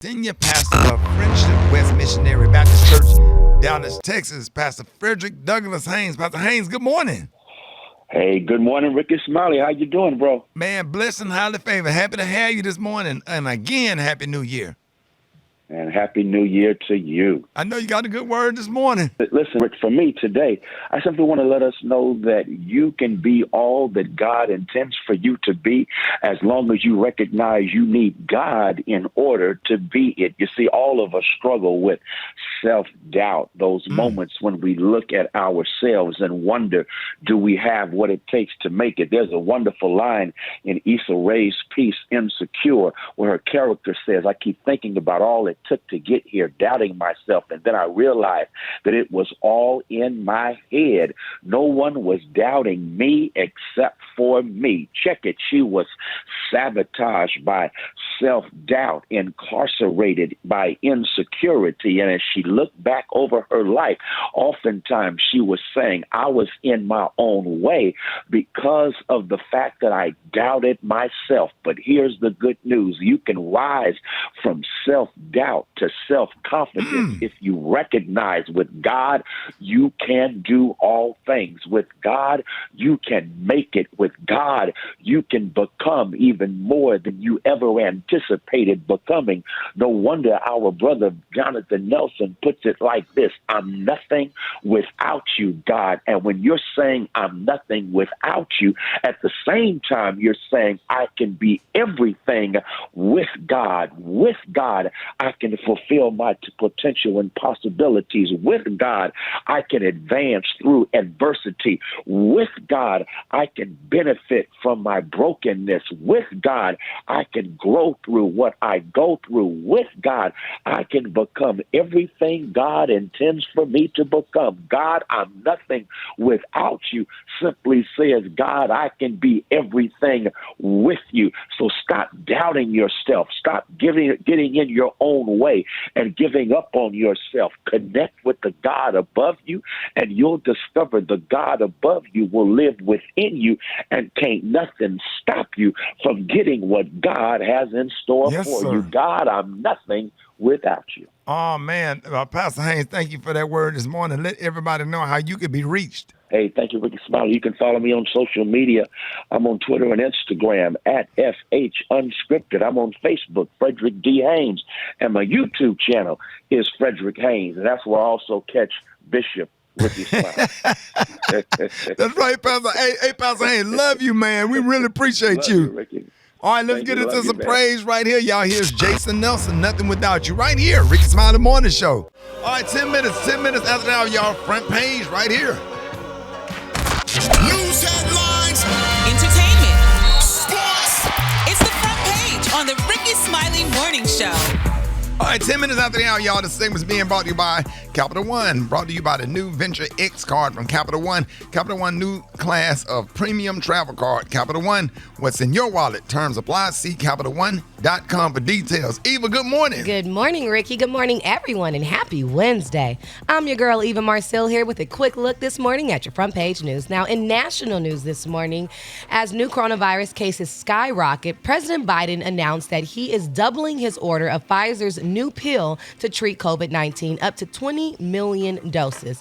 Senior pastor of Friendship West Missionary Baptist Church, Dallas, Texas, Pastor Frederick Douglass Haynes. Pastor Haynes, good morning. Hey, good morning, Rickey Smiley. How you doing, bro? Man, blessed and highly favored. Happy to have you this morning. And again, Happy New Year. And Happy New Year to you. I know you got a good word this morning. Listen, Rick, for me today, I simply want to let us know that you can be all that God intends for you to be as long as you recognize you need God in order to be it. You see, all of us struggle with self-doubt, those moments when we look at ourselves and wonder, do we have what it takes to make it? There's a wonderful line in Issa Rae's piece, Insecure, where her character says, I keep thinking about all it took to get here, doubting myself, and then I realized that it was all in my head. No one was doubting me except for me. Check it. She was sabotaged by self-doubt, incarcerated by insecurity, and as she looked back over her life, oftentimes she was saying, I was in my own way because of the fact that I doubted myself. But here's the good news. You can rise from self-doubt to self-confidence if you recognize with God, you can do all things. With God, you can make it. With God, you can become even more than you ever anticipated becoming. No wonder our brother Jonathan Nelson puts it like this: I'm nothing without you, God. And when you're saying I'm nothing without you, at the same time, you're saying I can be everything with God. With God, I can fulfill my potential and possibilities. With God, I can advance through adversity. With God, I can benefit from my brokenness. With God, I can grow through what I go through. With God, I can become everything God intends for me to become. God, I'm nothing without you simply says, God, I can be everything with you. So stop doubting yourself. Stop getting in your own way and giving up on yourself. Connect with the God above you, and you'll discover the God above you will live within you, and can't nothing stop you from getting what God has in store for you. God, I'm nothing without you. Oh, man. Pastor Haynes, thank you for that word this morning. Let everybody know how you could be reached. Hey, thank you, Rickey Smiley. You can follow me on social media. I'm on Twitter and Instagram at FH Unscripted. I'm on Facebook, Frederick D. Haynes. And my YouTube channel is Frederick Haynes. And that's where I also catch Bishop Rickey Smiley. That's right, Pastor. Hey, Pastor Haynes, love you, man. We really appreciate love you. Ricky. All right, let's get into some praise right here, y'all. Here's Jason Nelson, Nothing Without You, right here, Rickey Smiley Morning Show. All right, 10 minutes after now, y'all, front page right here. News headlines, entertainment, sports. It's the front page on the Rickey Smiley Morning Show. All right, 10 minutes after the hour, y'all, this segment's being brought to you by Capital One. Brought to you by the new Venture X card from Capital One. Capital One new class of premium travel card. Capital One, what's in your wallet? Terms apply. See CapitalOne.com for details. Eva, good morning. Good morning, Ricky. Good morning, everyone, and happy Wednesday. I'm your girl, Eva Marcel, here with a quick look this morning at your front page news. Now, in national news this morning, as new coronavirus cases skyrocket, President Biden announced that he is doubling his order of Pfizer's new pill to treat COVID-19, up to 20 million doses.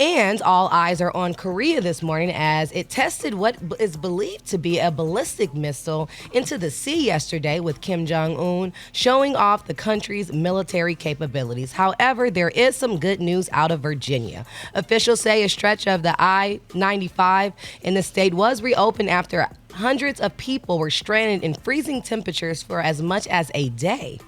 And all eyes are on Korea this morning as it tested what is believed to be a ballistic missile into the sea yesterday, with Kim Jong-un showing off the country's military capabilities. However, there is some good news out of Virginia. Officials say a stretch of the I-95 in the state was reopened after hundreds of people were stranded in freezing temperatures for as much as a day.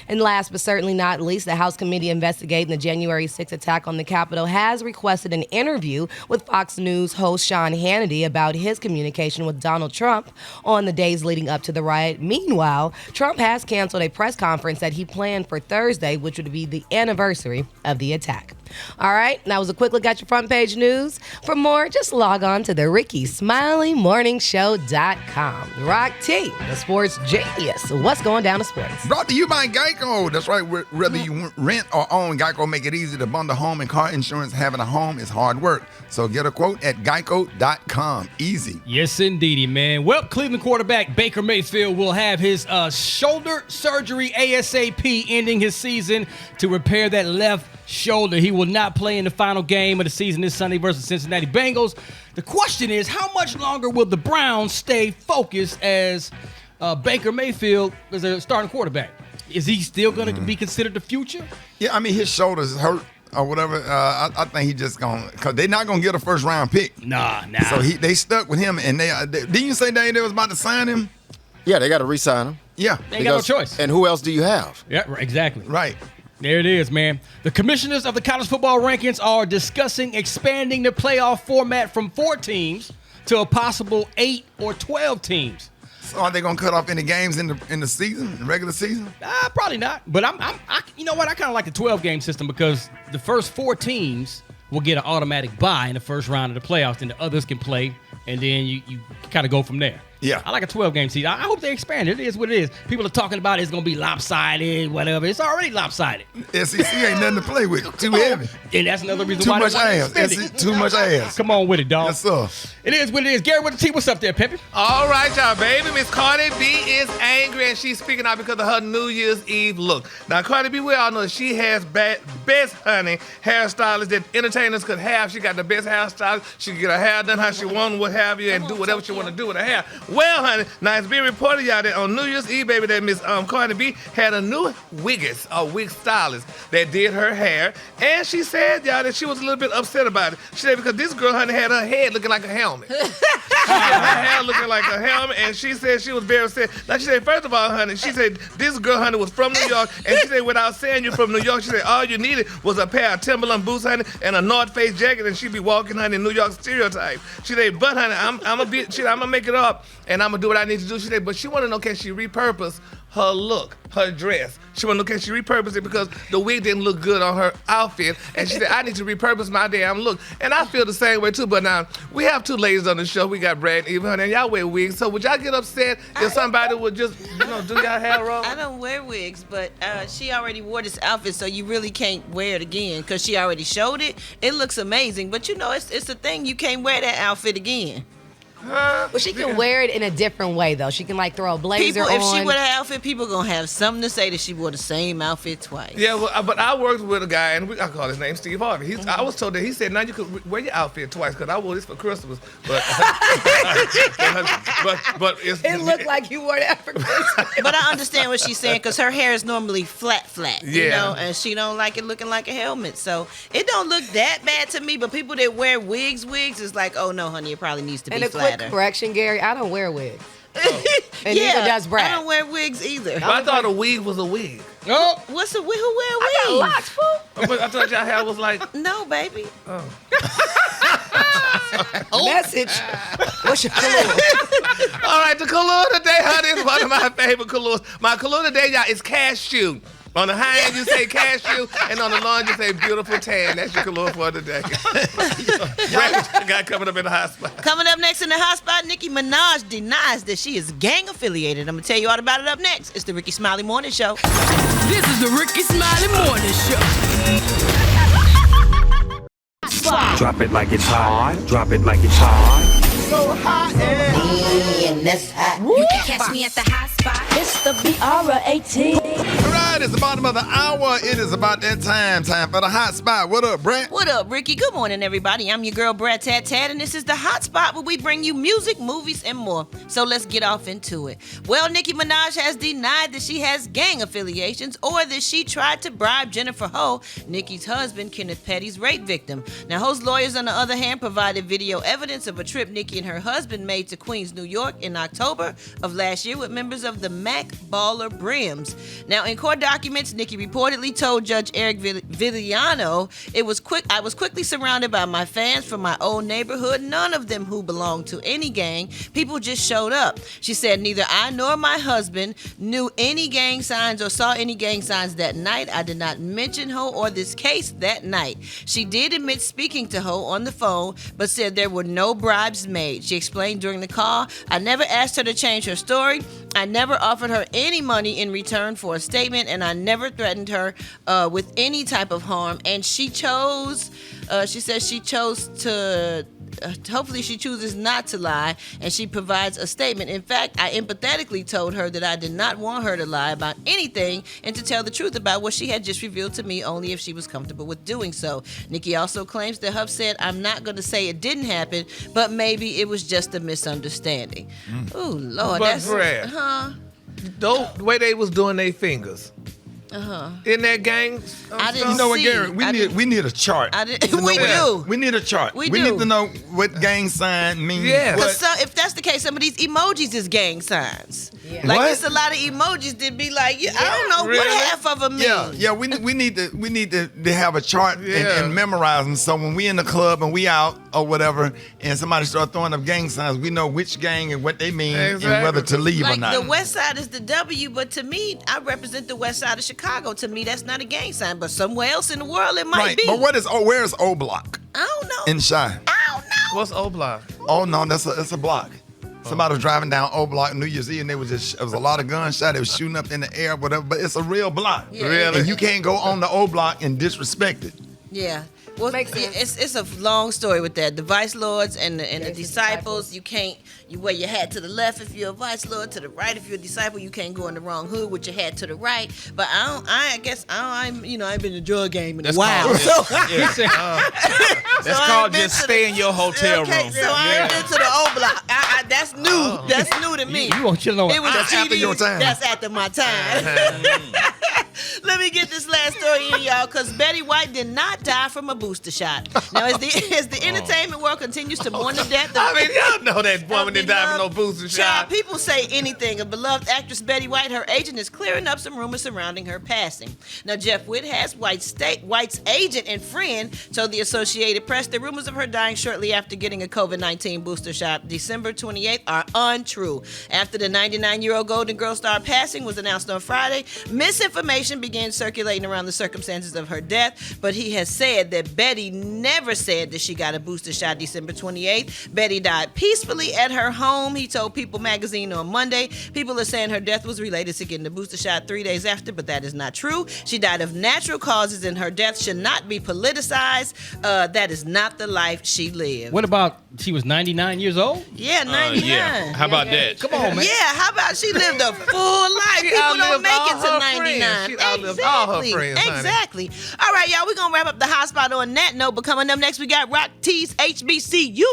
And last but certainly not least, the House committee investigating the January 6th attack on the Capitol has requested an interview with Fox News host Sean Hannity about his communication with Donald Trump on the days leading up to the riot. Meanwhile, Trump has canceled a press conference that he planned for Thursday, which would be the anniversary of the attack. All right, that was a quick look at your front page news. For more, just log on to the Rickey Smiley Morningshow.com. Rock T, the sports genius. What's going down in sports? Brought to you by Geico. That's right. Whether you rent or own, Geico make it easy to bundle home and car insurance. Having a home is hard work. So get a quote at geico.com. Easy. Yes, indeedy, man. Well, Cleveland quarterback Baker Mayfield will have his shoulder surgery ASAP, ending his season to repair that left shoulder. He will not play in the final game of the season this Sunday versus Cincinnati Bengals. The question is, how much longer will the Browns stay focused as Baker Mayfield is a starting quarterback? Is he still going to be considered the future? Yeah, I mean, his shoulder's hurt or whatever. I think he just going to, because they're not going to get a first round pick. Nah. So they stuck with him. And didn't you say they was about to sign him? Yeah, they got to re-sign him. Yeah. They ain't got no choice. And who else do you have? Yeah, exactly. Right. There it is, man. The commissioners of the college football rankings are discussing expanding the playoff format from 4 teams to a possible 8 or 12 teams. So are they gonna cut off any games in the season, the regular season? Probably not. But I you know what? I kind of like the 12-game system because the first 4 teams will get an automatic bye in the first round of the playoffs, and the others can play, and then you kind of go from there. Yeah. I like a 12-game season. I hope they expand it. It is what it is. People are talking about it's going to be lopsided, whatever. It's already lopsided. SEC ain't nothing to play with. Too heavy. And that's another reason Too why much they ass. expand it. Too much ass. Come on with it, dog. Yes, sir. It is what it is. Gary with the T, what's up there, Peppy? All right, y'all, baby. Miss Cardi B is angry, and she's speaking out because of her New Year's Eve look. Now, Cardi B, we all know she has best, honey, hairstylist that entertainers could have. She got the best hairstylist. She can get her hair done how she want, what have you, and do whatever she want to do with her hair. Well, honey, now it's being reported, y'all, that on New Year's Eve, baby, that Miss Cardi B had a new wig stylist that did her hair, and she said, y'all, that she was a little bit upset about it. She said because this girl, honey, had her head looking like a helmet. She had her hair looking like a helmet, and she said she was very upset. Now, she said, first of all, honey, she said this girl, honey, was from New York, and she said, without saying you're from New York, she said, all you needed was a pair of Timberland boots, honey, and a North Face jacket, and she'd be walking, honey, in New York stereotype. She said, but, honey, I'm gonna make it up, and I'm gonna do what I need to do. She said, but she wanna know, can she repurpose her look, her dress? She wanna know, can she repurpose it because the wig didn't look good on her outfit, and she said, I need to repurpose my damn look. And I feel the same way too, but now, we have 2 ladies on the show. We got Brad and Eva, honey, and y'all wear wigs, so would y'all get upset if somebody would just, do y'all hair wrong? I don't wear wigs, but she already wore this outfit, so you really can't wear it again because she already showed it. It looks amazing, but it's a thing. You can't wear that outfit again. Well, she can wear it in a different way, though. She can, like, throw a blazer on. If she wear that outfit, people going to have something to say that she wore the same outfit twice. Yeah, well, but I worked with a guy, and I call his name Steve Harvey. I was told that he said, now you could wear your outfit twice, because I wore this for Christmas. But it's, It looked like you wore that for Christmas. But I understand what she's saying, because her hair is normally flat, you Yeah. know, and she don't like it looking like a helmet. So it don't look that bad to me, but people that wear wigs is like, oh, no, honey, it probably needs to be And a flatter. quick correction, Gary, I don't wear wigs. And yeah, neither does Brad. I don't wear wigs either. I thought a wig was a wig. Oh, What's a wig? Who wear I got wigs? locks, fool. But I thought y'all hair was like, No, baby. Message. What's your color? all right, the color today, honey, is one of my favorite colors. My color today, y'all, is cashew. On the high end, you say cashew, and on the low end, you say beautiful tan. That's your color for today. Brad, got coming up in the hot spot. Coming up next in the hot spot, Nicki Minaj denies that she is gang affiliated. I'm gonna tell you all about it up next. It's the Rickey Smiley Morning Show. This is the Rickey Smiley Morning Show. Drop it like it's hot. Drop it like it's hot. So hot and You can catch me at the hot spot. It's the BR18. all right, it's the bottom of the hour. It is about that time for the hot spot. What up, Brent? What up, Ricky? Good morning, everybody. I'm your girl, Brad Tat, and this is the hot spot where we bring you music, movies, and more. So let's get off into it. Well, Nicki Minaj has denied that she has gang affiliations or that she tried to bribe Jennifer Ho, Nicki's husband, Kenneth Petty's rape victim. Now, Ho's lawyers, on the other hand, provided video evidence of a trip Nicki and her husband made to Queens, New York in October of last year with members of the Mac Baller Brims. Now, in court documents, Nicki reportedly told Judge Eric Vigliano, I was quickly surrounded by my fans from my old neighborhood, none of them who belonged to any gang. People just showed up. She said, neither I nor my husband knew any gang signs or saw any gang signs that night. I did not mention Ho or this case that night. She did admit speaking to Ho on the phone, but said there were no bribes made. She explained during the call, I never asked her to change her story. I never offered her any money in return for a statement, and and I never threatened her with any type of harm. And she chose, she says she chose to, hopefully she chooses not to lie, and she provides a statement. In fact, I empathetically told her that I did not want her to lie about anything and to tell the truth about what she had just revealed to me, only if she was comfortable with doing so. Nikki also claims that Huff said, I'm not going to say it didn't happen, but maybe it was just a misunderstanding. Oh, Lord. But Brad, the way they was doing their fingers. In that gang, I didn't you know what, see. Gary? We need a chart. We do. We need a chart. We need do. to know what gang sign means. Yeah. Because if that's the case, some of these emojis is gang signs. Yeah. Like What? it's a lot of emojis that be like, I don't know Really? what half of them mean. Yeah. We need to have a chart and memorize them. So when we in the club and we out or whatever, and somebody start throwing up gang signs, we know which gang and what they mean and whether to leave or Like not. the West Side is the W, but to me, I represent the West Side of Chicago. To me, that's not a gang sign, but somewhere else in the world it might right. be. But where is O Block I don't know. in Chi? I don't know. What's O Block? Oh no, that's a block. Somebody was driving down O Block New Year's Eve, and it was a lot of gunshots. They was shooting up in the air, whatever. But it's a real block. Yeah. Really? And you can't go on the O Block and disrespect it. Yeah. Well, Makes sense. it's a long story with that. The Vice Lords and the There's disciples, you can't, you wear your hat to the left if you're a Vice Lord, to the right if you're a disciple. You can't go in the wrong hood with your hat to the right. But I guess I've been in the drug game in a while. That's So called I've been just to stay the- in your hotel okay, room. so I ain't been to the O Block. That's new. That's new to me. You want you to know It was That's after TD. your time. That's after my time. Let me get this last story in, y'all, because Betty White did not die from a booster shot. Now, as the entertainment world continues to mourn the death of... I mean, y'all know that woman didn't die from no booster shot. Child, people say anything. Of beloved actress Betty White, her agent is clearing up some rumors surrounding her passing. Now, Jeff Whitehas, White's agent and friend, told the Associated Press the rumors of her dying shortly after getting a COVID-19 booster shot December 28th are untrue. After the 99-year-old Golden Girl star passing was announced on Friday, misinformation began circulating around the circumstances of her death, but he has said that Betty never said that she got a booster shot December 28th. Betty died peacefully at her home, he told People magazine on Monday. People are saying her death was related to getting the booster shot 3 days after, but that is not true. She died of natural causes and her death should not be politicized. That is not the life she lived. What about she was 99 years old? Yeah, 99. Yeah. How about that? Come on, man. Yeah, how about she lived a full life? She People don't outlived make all it to her 99. friends. She outlived all her friends, honey. Exactly. All right, y'all, we're going to wrap up the hot spot on that note, but coming up next, we got Rock T's HBCU,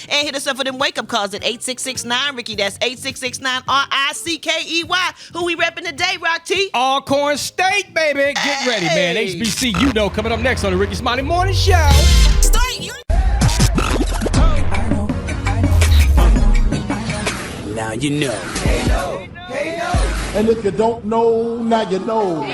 and hit us up for them wake-up calls at 8669 Ricky. That's 8669 RICKEY. Who we repping today, Rock T? Alcorn State, baby. Get ready, man. Hey. HBCU, coming up next on the Rickey Smiley Morning Show. Start your Now you know. And if you don't know, now you know.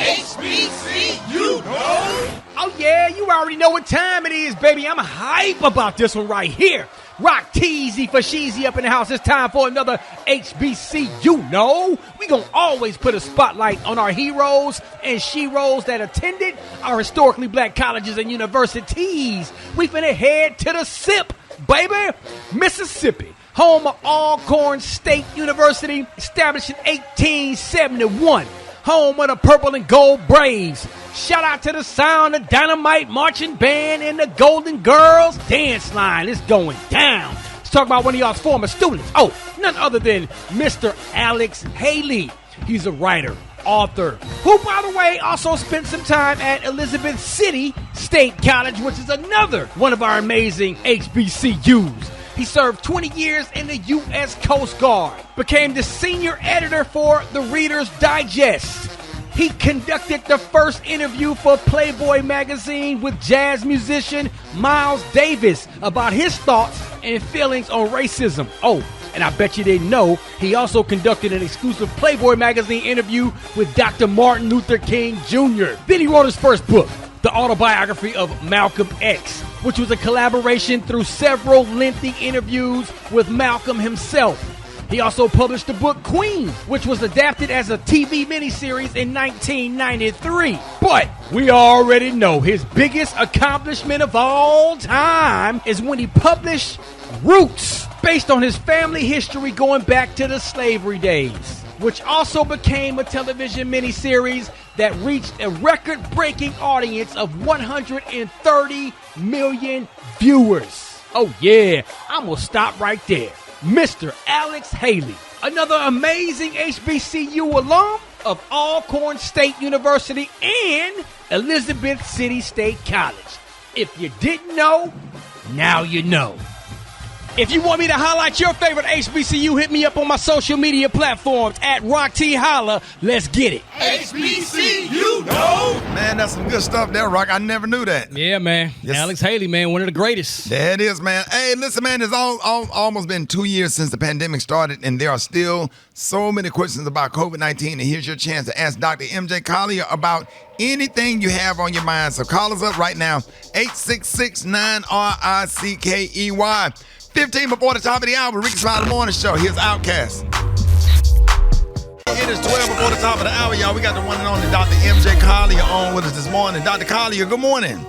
Oh, yeah, you already know what time it is, baby. I'm hype about this one right here. Rock Teasy for Sheezy up in the house. It's time for another HBCU. We gonna always put a spotlight on our heroes and sheroes that attended our historically black colleges and universities. We finna head to the SIP, baby. Mississippi, home of Alcorn State University, established in 1871. Home of the Purple and Gold Braves. Shout out to the Sound of Dynamite Marching Band and the Golden Girls Dance Line. It's going down. Let's talk about one of y'all's former students. Oh, none other than Mr. Alex Haley. He's a writer, author, who, by the way, also spent some time at Elizabeth City State College, which is another one of our amazing HBCUs. He served 20 years in the U.S. Coast Guard, became the senior editor for the Reader's Digest. He conducted the first interview for Playboy magazine with jazz musician Miles Davis about his thoughts and feelings on racism. Oh, and I bet you didn't know, he also conducted an exclusive Playboy magazine interview with Dr. Martin Luther King Jr. Then he wrote his first book, the autobiography of Malcolm X, which was a collaboration through several lengthy interviews with Malcolm himself. He also published the book Queen, which was adapted as a TV miniseries in 1993. But we already know his biggest accomplishment of all time is when he published Roots, based on his family history going back to the slavery days. which also became a television miniseries that reached a record-breaking audience of 130 million viewers. Oh yeah, I'm gonna stop right there. Mr. Alex Haley, another amazing HBCU alum of Alcorn State University and Elizabeth City State College. If you didn't know, now you know. If you want me to highlight your favorite HBCU, hit me up on my social media platforms at Rock T Holla. Let's get it. HBCU, no! Man, that's some good stuff there, Rock. I never knew that. Yeah, man. Yes. Alex Haley, man, one of the greatest. There it is, man. Hey, listen, man, it's almost been 2 years since the pandemic started, and there are still so many questions about COVID-19, and here's your chance to ask Dr. MJ Collier about anything you have on your mind. So call us up right now, 866-9-RICKEY. 15 before the top of the hour, Rickey Smiley Morning Show. Here's Outkast. It is 12 before the top of the hour, y'all. We got the one and only Dr. MJ Collier on with us this morning. Dr. Collier, good morning.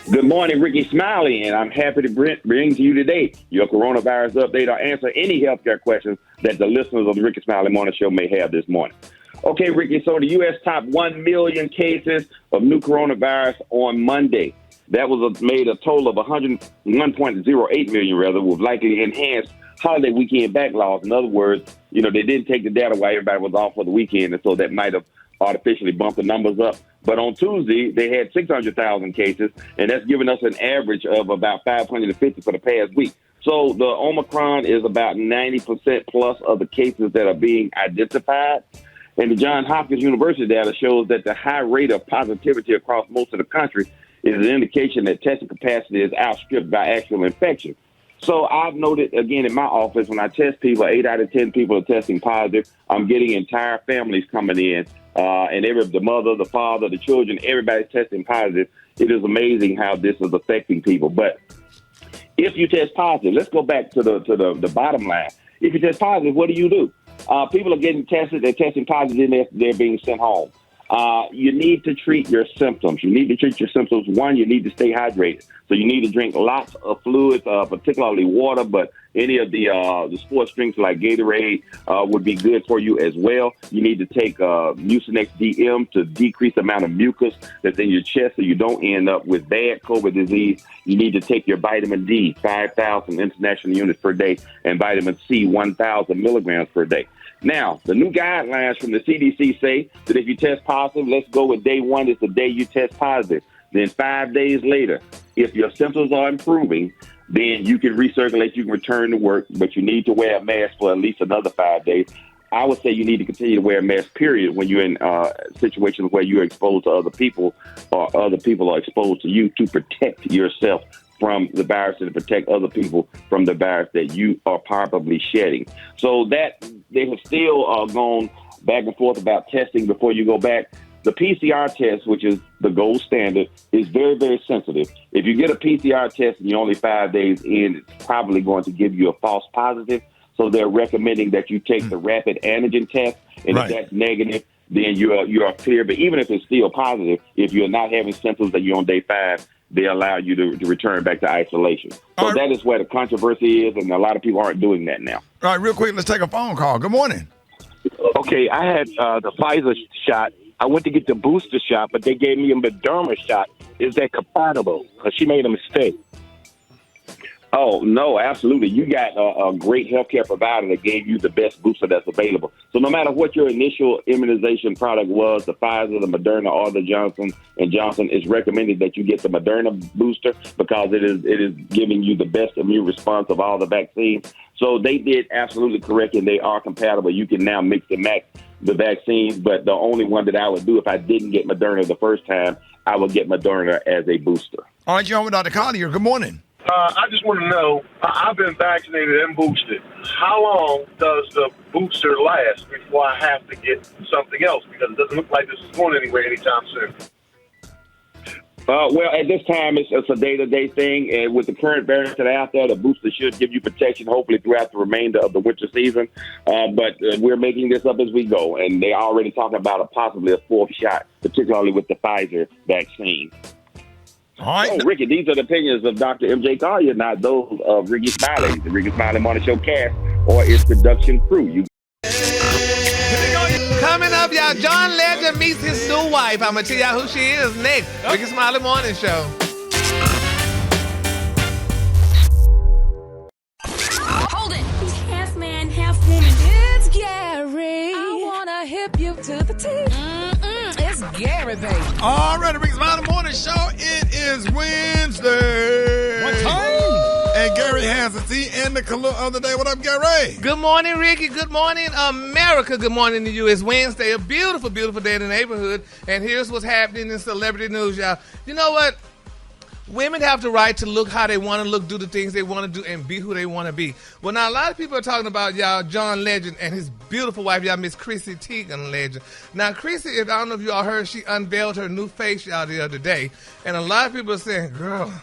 Good morning, Rickey Smiley, and I'm happy to bring to you today your coronavirus update or answer any healthcare questions that the listeners of the Rickey Smiley Morning Show may have this morning. Okay, Rickey, so the U.S. topped 1 million cases of new coronavirus on Monday. That was made a total of 101.08 million, with likely enhanced holiday weekend backlogs. In other words, they didn't take the data while everybody was off for the weekend, and so that might have artificially bumped the numbers up. But on Tuesday, they had 600,000 cases, and that's given us an average of about 550 for the past week. So the Omicron is about 90% plus of the cases that are being identified. And the Johns Hopkins University data shows that the high rate of positivity across most of the country is an indication that testing capacity is outstripped by actual infection. So I've noted, again, in my office, when I test people, 8 out of 10 people are testing positive. I'm getting entire families coming in, and the mother, the father, the children, everybody's testing positive. It is amazing how this is affecting people. But if you test positive, let's go back to the bottom line. If you test positive, what do? People are getting tested, they're testing positive, and they're being sent home. You need to treat your symptoms. One, you need to stay hydrated. So you need to drink lots of fluids, particularly water, but any of the sports drinks like Gatorade would be good for you as well. You need to take Mucinex DM to decrease the amount of mucus that's in your chest so you don't end up with bad COVID disease. You need to take your vitamin D, 5,000 international units per day, and vitamin C, 1,000 milligrams per day. Now, the new guidelines from the CDC say that if you test positive, let's go with day one is the day you test positive. Then 5 days later, if your symptoms are improving, then you can recirculate, you can return to work, but you need to wear a mask for at least another 5 days. I would say you need to continue to wear a mask, period, when you're in situations where you're exposed to other people or other people are exposed to you, to protect yourself from the virus and to protect other people from the virus that you are probably shedding. So that they have still gone back and forth about testing before you go back. The PCR test, which is the gold standard, is very, very sensitive. If you get a PCR test and you're only 5 days in, it's probably going to give you a false positive. So they're recommending that you take the rapid antigen test, and if that's negative, then you are clear. But even if it's still positive, if you're not having symptoms that you're on day 5, they allow you to return back to isolation. So that is where the controversy is, and a lot of people aren't doing that now. All right, real quick, let's take a phone call. Good morning. Okay, I had the Pfizer shot. I went to get the booster shot, but they gave me a Moderna shot. Is that compatible? Because she made a mistake. Oh, no, absolutely. You got a great healthcare provider that gave you the best booster that's available. So no matter what your initial immunization product was, the Pfizer, the Moderna, or the Johnson & Johnson, it's recommended that you get the Moderna booster because it is giving you the best immune response of all the vaccines. So they did absolutely correct, and they are compatible. You can now mix and match the vaccines, but the only one that I would do if I didn't get Moderna the first time, I would get Moderna as a booster. All right, you're on with Dr. Collier. Good morning. I just want to know, I've been vaccinated and boosted. How long does the booster last before I have to get something else? Because it doesn't look like this is going anywhere anytime soon. Well, at this time, it's a day-to-day thing. And with the current variants that are out there, the booster should give you protection, hopefully, throughout the remainder of the winter season. But we're making this up as we go. And they're already talking about possibly a fourth shot, particularly with the Pfizer vaccine. All right. So, Ricky, these are the opinions of Dr. MJ Collier, not those of Rickey Smiley, the Rickey Smiley Morning Show cast, or its production crew. Coming up, y'all, John Legend meets his new wife. I'm going to tell y'all who she is next. Rickey Smiley Morning Show. Hold it. Half man, half woman. It's Gary. I wanna hip you to the teeth. It's Gary, baby. All right, Rickey Smiley Morning Show. It is Wednesday. What time? And Gary has the tea and the color of the day. What up, Gary? Good morning, Ricky. Good morning, America. Good morning to you. It's Wednesday, a beautiful, beautiful day in the neighborhood. And here's what's happening in celebrity news, y'all. You know what? Women have the right to look how they want to look, do the things they want to do, and be who they want to be. Well, now, a lot of people are talking about, y'all, John Legend and his beautiful wife, y'all, Miss Chrissy Teigen Legend. Now, Chrissy, I don't know if y'all heard, she unveiled her new face, y'all, the other day. And a lot of people are saying, girl,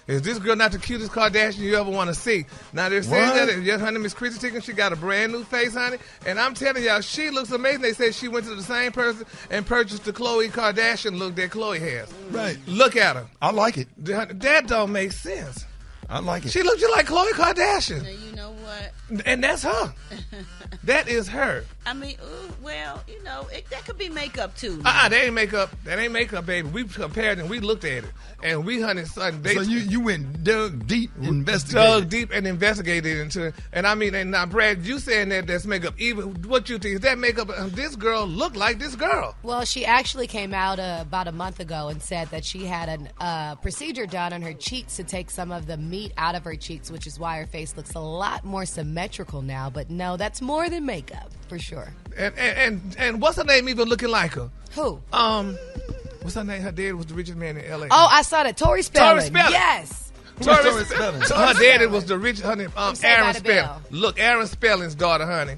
is this girl not the cutest Kardashian you ever want to see? Now, they're saying that, yes, honey, Miss Chrissy Teigen, she got a brand new face, honey. And I'm telling y'all, she looks amazing. They said she went to the same person and purchased the Khloe Kardashian look that Khloe has. Right. Look at her. I like it. That don't make sense. I like it. She looks just like Khloe Kardashian. Now, you know what? And that's her. That is her. I mean, well, you know, that could be makeup too. That ain't makeup. That ain't makeup, baby. We compared and we looked at it. And we, honey, son, so you went dug deep and investigated into it. And I mean, and now, Brad, you saying that's makeup. Even what you think, is that makeup? This girl looked like this girl. Well, she actually came out about a month ago and said that she had a procedure done on her cheeks to take some of the meat out of her cheeks, which is why her face looks a lot more symmetrical now. But no, that's more than makeup, for sure. And what's her name even looking like her? Who? What's her name? Her dad was the richest man in L.A. Oh, I saw that. Tori Spelling. Tori Spelling. Yes. Tori Spelling. Her daddy was the richest, honey. Aaron Spelling. Look, Aaron Spelling's daughter, honey.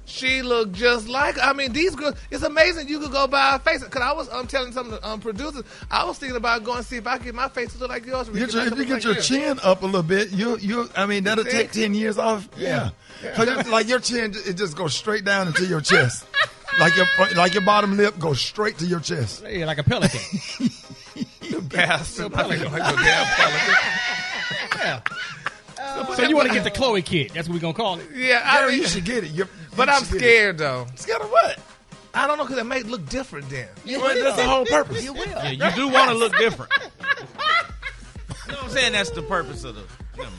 She looked just like, I mean, these girls, it's amazing you could go by her face. Because I was telling some of the producers, I was thinking about going to see if I could get my face to look like yours. If you get your chin up a little bit, I mean, that'll take 10 years off. Yeah. Like your chin, it just goes straight down into your chest. Like your bottom lip goes straight to your chest. Yeah, like a pelican. You bastard. I think like a damn pelican. Yeah. So you want to get the Khloe kit? That's what we're gonna call it. Yeah, I mean, you should get it. But I'm scared though. Scared of what? I don't know, because it may look different then. That's the whole purpose. You will. Yeah, you do want to look different. You know what I'm saying? That's the purpose of the. Never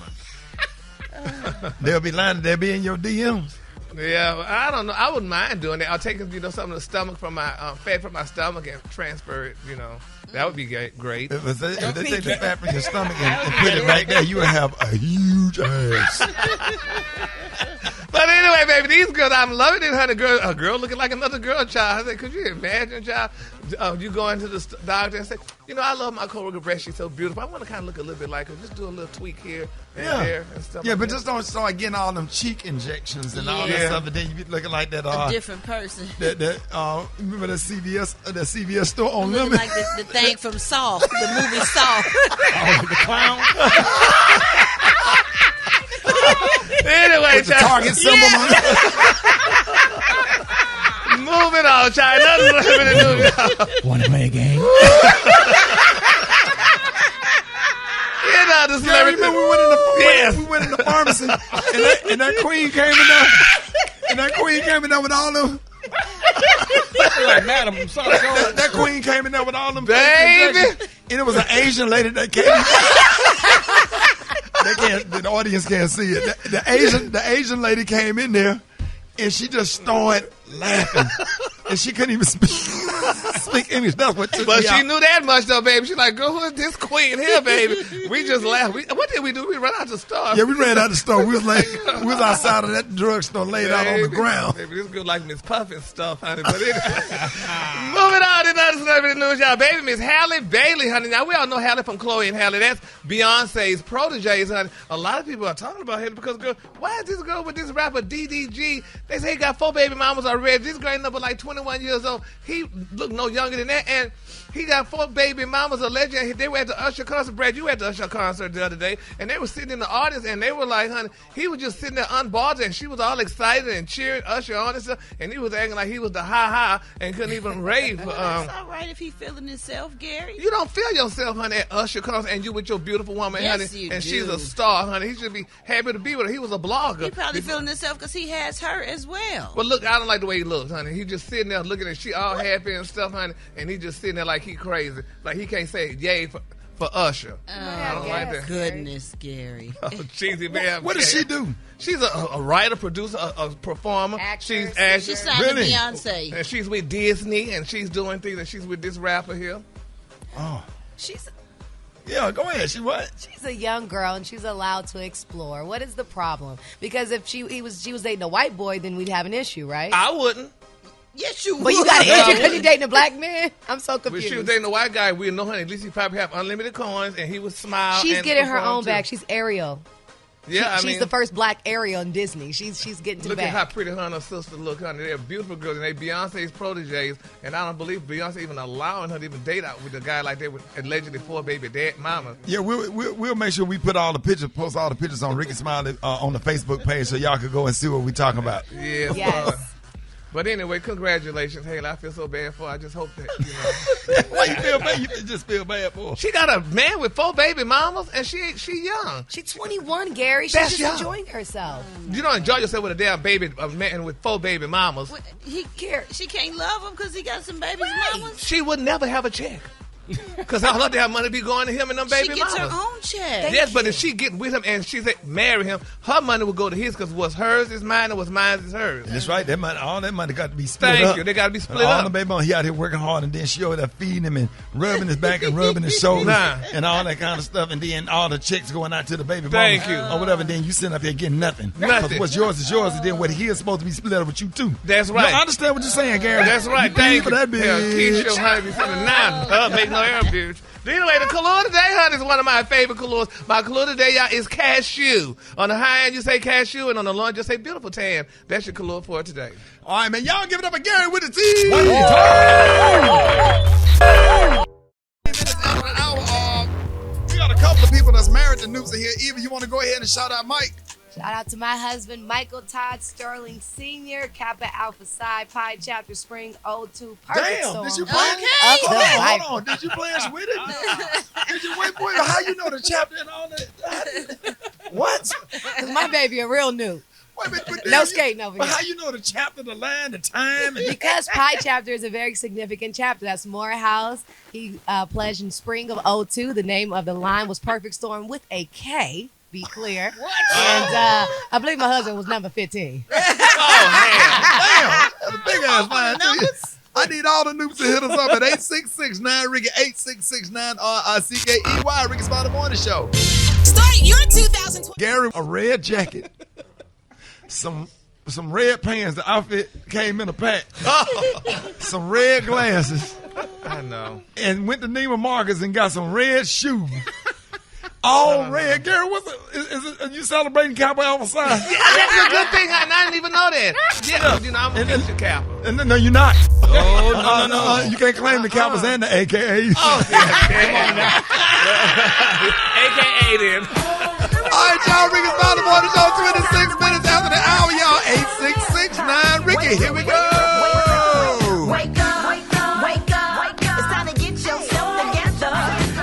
mind. They'll be in your DMs. Yeah, I don't know. I wouldn't mind doing that. I'll take some of the stomach from my fat from my stomach and transfer it. That would be great. If they take the fat from your stomach and put it right there, you would have a huge ass. But anyway, baby, these girls, I'm loving it, honey. A girl looking like another girl, child. I said, could you imagine, child? You go into the doctor and say, I love my coworker breast. She's so beautiful. I want to kind of look a little bit like her. Just do a little tweak here and there and stuff. Yeah, like but that. Just don't start getting all them cheek injections and all that stuff, and then you be looking like that. A different person. Remember the CVS store on Looking Lemon? like the thing from Saw, the movie Saw. The clown. Anyway, With the Target symbol on it. Moving on, child. Nothing's happening to do, y'all. Want to play a game? The celebrity. Remember we went in the pharmacy, and that queen came in there, with all them. Like, madam, I'm sorry. That queen came in there with all them. Baby. And it was an Asian lady that came. The audience can't see it. The Asian lady came in there, and she just started laughing, and she couldn't even speak English. That's what took me out. She knew that much though, baby. She's like, "Girl, who is this queen here, baby?" We just laughed. What did we do? We ran out the store. Yeah, we ran out the store. We was outside of that drugstore, laid out on the ground. Baby, this girl like Miss Puffin stuff, honey. But anyway, moving on to other celebrity news, y'all. Baby, Miss Halle Bailey, honey. Now we all know Halle from Chloe and Halle. That's Beyonce's proteges, honey. A lot of people are talking about him because, girl, why is this girl with this rapper DDG? They say he got 4 baby mamas already. This girl ain't number like 21 years old. He looked no younger than that. And He got 4 baby mamas, a legend. They were at the Usher concert. Brad, you were at the Usher concert the other day, and they were sitting in the audience, and they were like, honey, he was just sitting there unbothered, and she was all excited and cheering Usher on and stuff, and he was acting like he was the ha-ha and couldn't even rave. It's all right if he feeling himself, Gary. You don't feel yourself, honey, at Usher concert, and you with your beautiful woman, Yes, honey, you and do. she's a star, honey. He should be happy to be with her. He was a blogger. He probably feeling himself because he has her as well. But look, I don't like the way he looks, honey. He just sitting there looking at she all happy and stuff, honey, and he just sitting there like he crazy. Like he can't say yay for Usher. I don't like that. Goodness, Gary. Oh, cheesy man. What does she do? She's a writer, producer, a performer. Actress. She's actress. She signed to Beyonce. And she's with Disney, and she's doing things, and she's with this rapper here. Oh. She's Yeah, go ahead. She what? She's a young girl and she's allowed to explore. What is the problem? Because if she was dating a white boy, then we'd have an issue, right? I wouldn't. Yes, you would. But you got an issue because you're dating a black man? I'm so If confused. she was dating a white guy, we'd know, honey. At least he probably have unlimited coins, and he would smile. She's and getting her perform, own too. back. She's Ariel. Yeah, She's the first black Ariel in Disney. She's getting to Look back. at how pretty her and her sister look, honey. They're beautiful girls, and they Beyonce's proteges. And I don't believe Beyonce even allowing her to even date out with a guy like that with allegedly 4 baby dad mama. Yeah, we'll make sure we put all the pictures, post all the pictures on Rickey Smiley on the Facebook page so y'all could go and see what we're talking about. Yeah. Yes. But anyway, congratulations, Haley. I feel so bad for her. I just hope that, you know. Why you feel bad? You just feel bad for her. She got a man with 4 baby mamas, and she young. She's 21, Gary. She's That's just young. enjoying herself. You don't enjoy yourself with a damn baby, a man with 4 baby mamas. She can't love him because he got some baby mamas. She would never have a check. Because all her damn money be going to him and them baby She gets mamas. her own check. Yes, but if she get with him and she said marry him, her money would go to his because what's hers is mine and what's mine is hers. That's right. That money, all that money got to be split up. Thank you. They got to be split all up. the baby mama, he out here working hard, and then she over there feeding him and rubbing his back and rubbing his shoulders and all that kind of stuff, and then all the checks going out to the baby mama. Thank you. Or whatever. Then you sitting up here getting nothing. Nothing. 'Cause what's yours is yours, and then what he is supposed to be split up with you too. That's right. No, I understand what you're saying, Gary. That's right. You Thank for you. that bitch. Keisha, honey, be feeling nine. Make no error, bitch. Anyway, the color today, honey, is one of my favorite colors. My color today, y'all, is cashew. On the high end, you say cashew, and on the low end, just say beautiful tan. That's your color for today. All right, man. Y'all give it up for Gary with the T. We got a couple of people that's married to Noops in here. Eva, you want to go ahead and shout out Mike? Shout out to my husband, Michael Todd Sterling Sr., Kappa Alpha Psi, Pi Chapter Spring 02, Perfect Damn, Storm. did you play? Okay. Hold on. Did you play us with it? Did you wait, boy? How you know the chapter and all that? What? Because my baby a real new. But No skating over But here. how you know the chapter, the line, the time? And Because Pi Chapter is a very significant chapter. That's Morehouse. He pledged in spring of 02. The name of the line was Perfect Storm with a K. Be clear. What? And I believe my husband was number 15. Damn, that's a big ass line. I need all the Noops to hit us up at 866-9-RICKY, 866-9-RICKEY, Rickey Smiley Morning Show. Start your 2020. Gary, a red jacket, some red pants. The outfit came in a pack. Some red glasses. I know. And went to Neiman Marcus and got some red shoes. All red. Gary, are you celebrating Kappa Alpha Psi? Yeah, that's a good thing. I didn't even know that. Yeah, you know, I'm a picture Kappa. No, you're not. Oh, no. You can't claim the Kappas and the AKAs. Oh, yeah. Come on now. AKA them. All right, y'all, Rickey Smiley Morning Show, 26 minutes after the hour, y'all. 866-9-RICKY. Here we go. Wake up, wake up, wake up. It's time to get yourself together.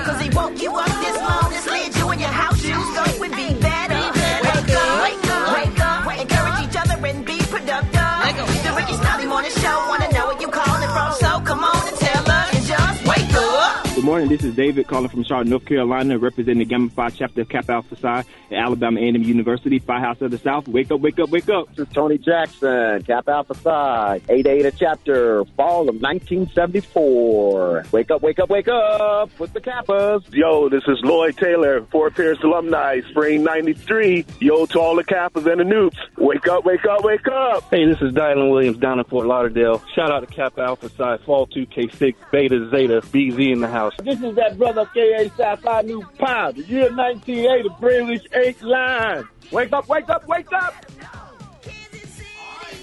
Cause he woke you up this morning, slid you in your house shoes, so it would be better. Wake up, wake up, wake up. Encourage each other and be productive. The Rickey Smiley Morning Show, wanna know where you calling from, so come on and tell us and just wake up. Good morning. This is David calling from Charlotte, North Carolina, representing the Gamma Phi chapter of Kappa Alpha Psi at Alabama A&M University, Phi House of the South. Wake up, wake up, wake up. This is Tony Jackson, Kappa Alpha Psi, 8-8 chapter, fall of 1974. Wake up, wake up, wake up with the Kappas. Yo, this is Lloyd Taylor, Fort Pierce alumni, spring 93. Yo to all the Kappas and the Noops. Wake up, wake up, wake up. Hey, this is Dylan Williams down in Fort Lauderdale. Shout out to Kappa Alpha Psi, Fall 2K6, Beta Zeta, BZ in the house. This is that brother K.A. Sci-Fi New Pound, the year 1980, British 8 line. Wake up, wake up, wake up.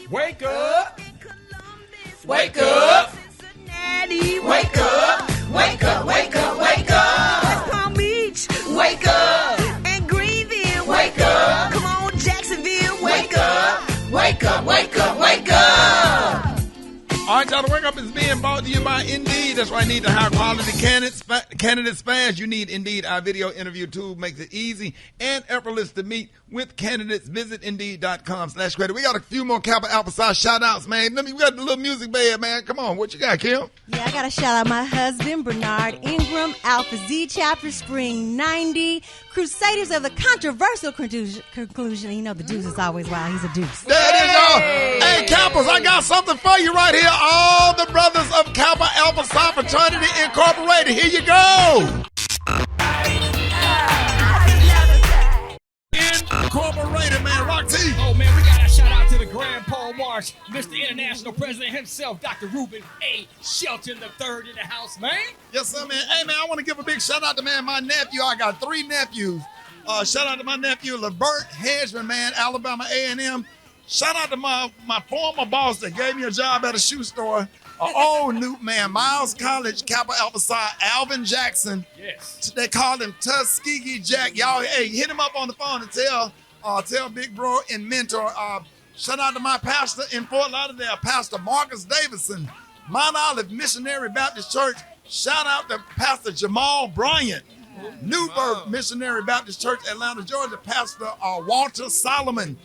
Wake up. Wake up. Cincinnati, wake up. wake up, wake up, wake up. West Palm Beach, Wake up, and Greenville, wake up, come on, Jacksonville, wake up, wake up, wake up, wake up. All right, y'all, the Wake Up is being brought to you by Indeed. That's why I need to hire quality candidates fast. You need Indeed. Our video interview tool makes it easy and effortless to meet with candidates. Visit Indeed.com/credit. We got a few more Kappa Alpha Psi shout-outs, man. We got the little music bed, man. Come on, what you got, Kim? Yeah, I got to shout out my husband, Bernard Ingram, Alpha Z Chapter, Spring 90, Crusaders of the Controversial Conclusion. You know, the deuce is always wild. He's a deuce. There it is, y'all. Hey, Kappas, I got something for you right here. All the brothers of Kappa Alpha Psi Fraternity Incorporated. Here you go. Incorporated, man. Rock T. Oh, man, we got to shout out to the Grand Pole March, Mr. International President himself, Dr. Ruben A. Shelton III in the house, man. Yes, sir, man. Hey, man, I want to give a big shout out to, man, my nephew. I got 3 nephews. Shout out to my nephew, LeVert Hedgeman, man, Alabama A&M. Shout out to my former boss that gave me a job at a shoe store. Old Newt, man, Miles College, Kappa Alpha Psi, Alvin Jackson. Yes. They call him Tuskegee Jack. Y'all, hey, hit him up on the phone and tell big bro and mentor. Shout out to my pastor in Fort Lauderdale, Pastor Marcus Davidson, Mount Olive Missionary Baptist Church. Shout out to Pastor Jamal Bryant, New Birth Missionary Baptist Church, Atlanta, Georgia, Pastor Walter Solomon,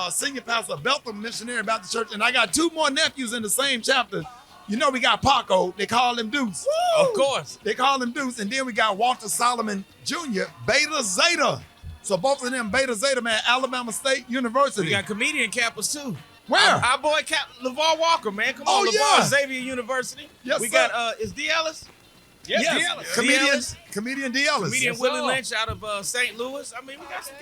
Senior Pastor of Bethel Missionary Baptist Church, and I got 2 more nephews in the same chapter. You know we got Paco, they call him Deuce. Woo! Of course. They call him Deuce, and then we got Walter Solomon Jr., Beta Zeta. So both of them, Beta Zeta, man, Alabama State University. We got comedian Kappas too. Where? Our boy LeVar Walker, man. Come on, LeVar, yeah. Xavier University. Yes, we sir. got, is D. Ellis? Yes, Comedian D. Ellis. Comedian Yes, Willie sir. Lynch out of St. Louis. I mean, we got some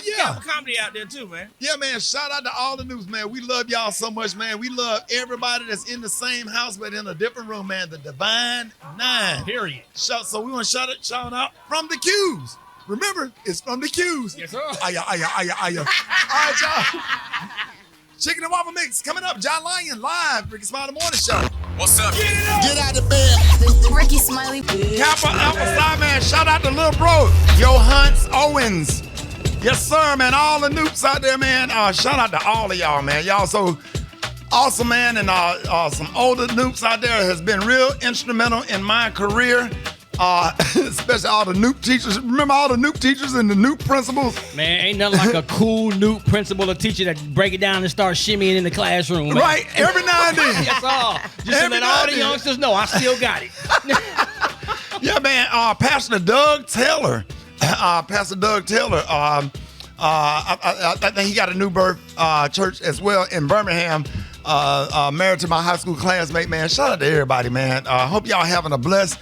yeah. comedy out there too, man. Yeah, man, shout out to all the news, man. We love y'all so much, man. We love everybody that's in the same house but in a different room, man. The Divine Nine. Period. So we want to shout out from the Q's. Remember, it's from the Q's. Yes, sir. Aya. All right, y'all. Chicken and waffle mix coming up. John Lyon live. Rickey Smiley Morning Show. What's up? Get out of bed. Rickey Smiley. Kappa Alpha Psi, man. Shout out to little bro, Johannes Owens. Yes, sir, man. All the noobs out there, man. Shout out to all of y'all, man. Y'all so awesome, man. And some older noobs out there has been real instrumental in my career. Especially all the Nuke teachers. Remember all the Nuke teachers and the Nuke principals? Man, ain't nothing like a cool Nuke principal or teacher that break it down and start shimmying in the classroom. Man. Right, every now and then. That's all. Just to let all the youngsters know I still got it. Yeah, man. Pastor Doug Taylor. I think he got a New Birth church as well in Birmingham. Married to my high school classmate, man. Shout out to everybody, man. Hope y'all having a blessed,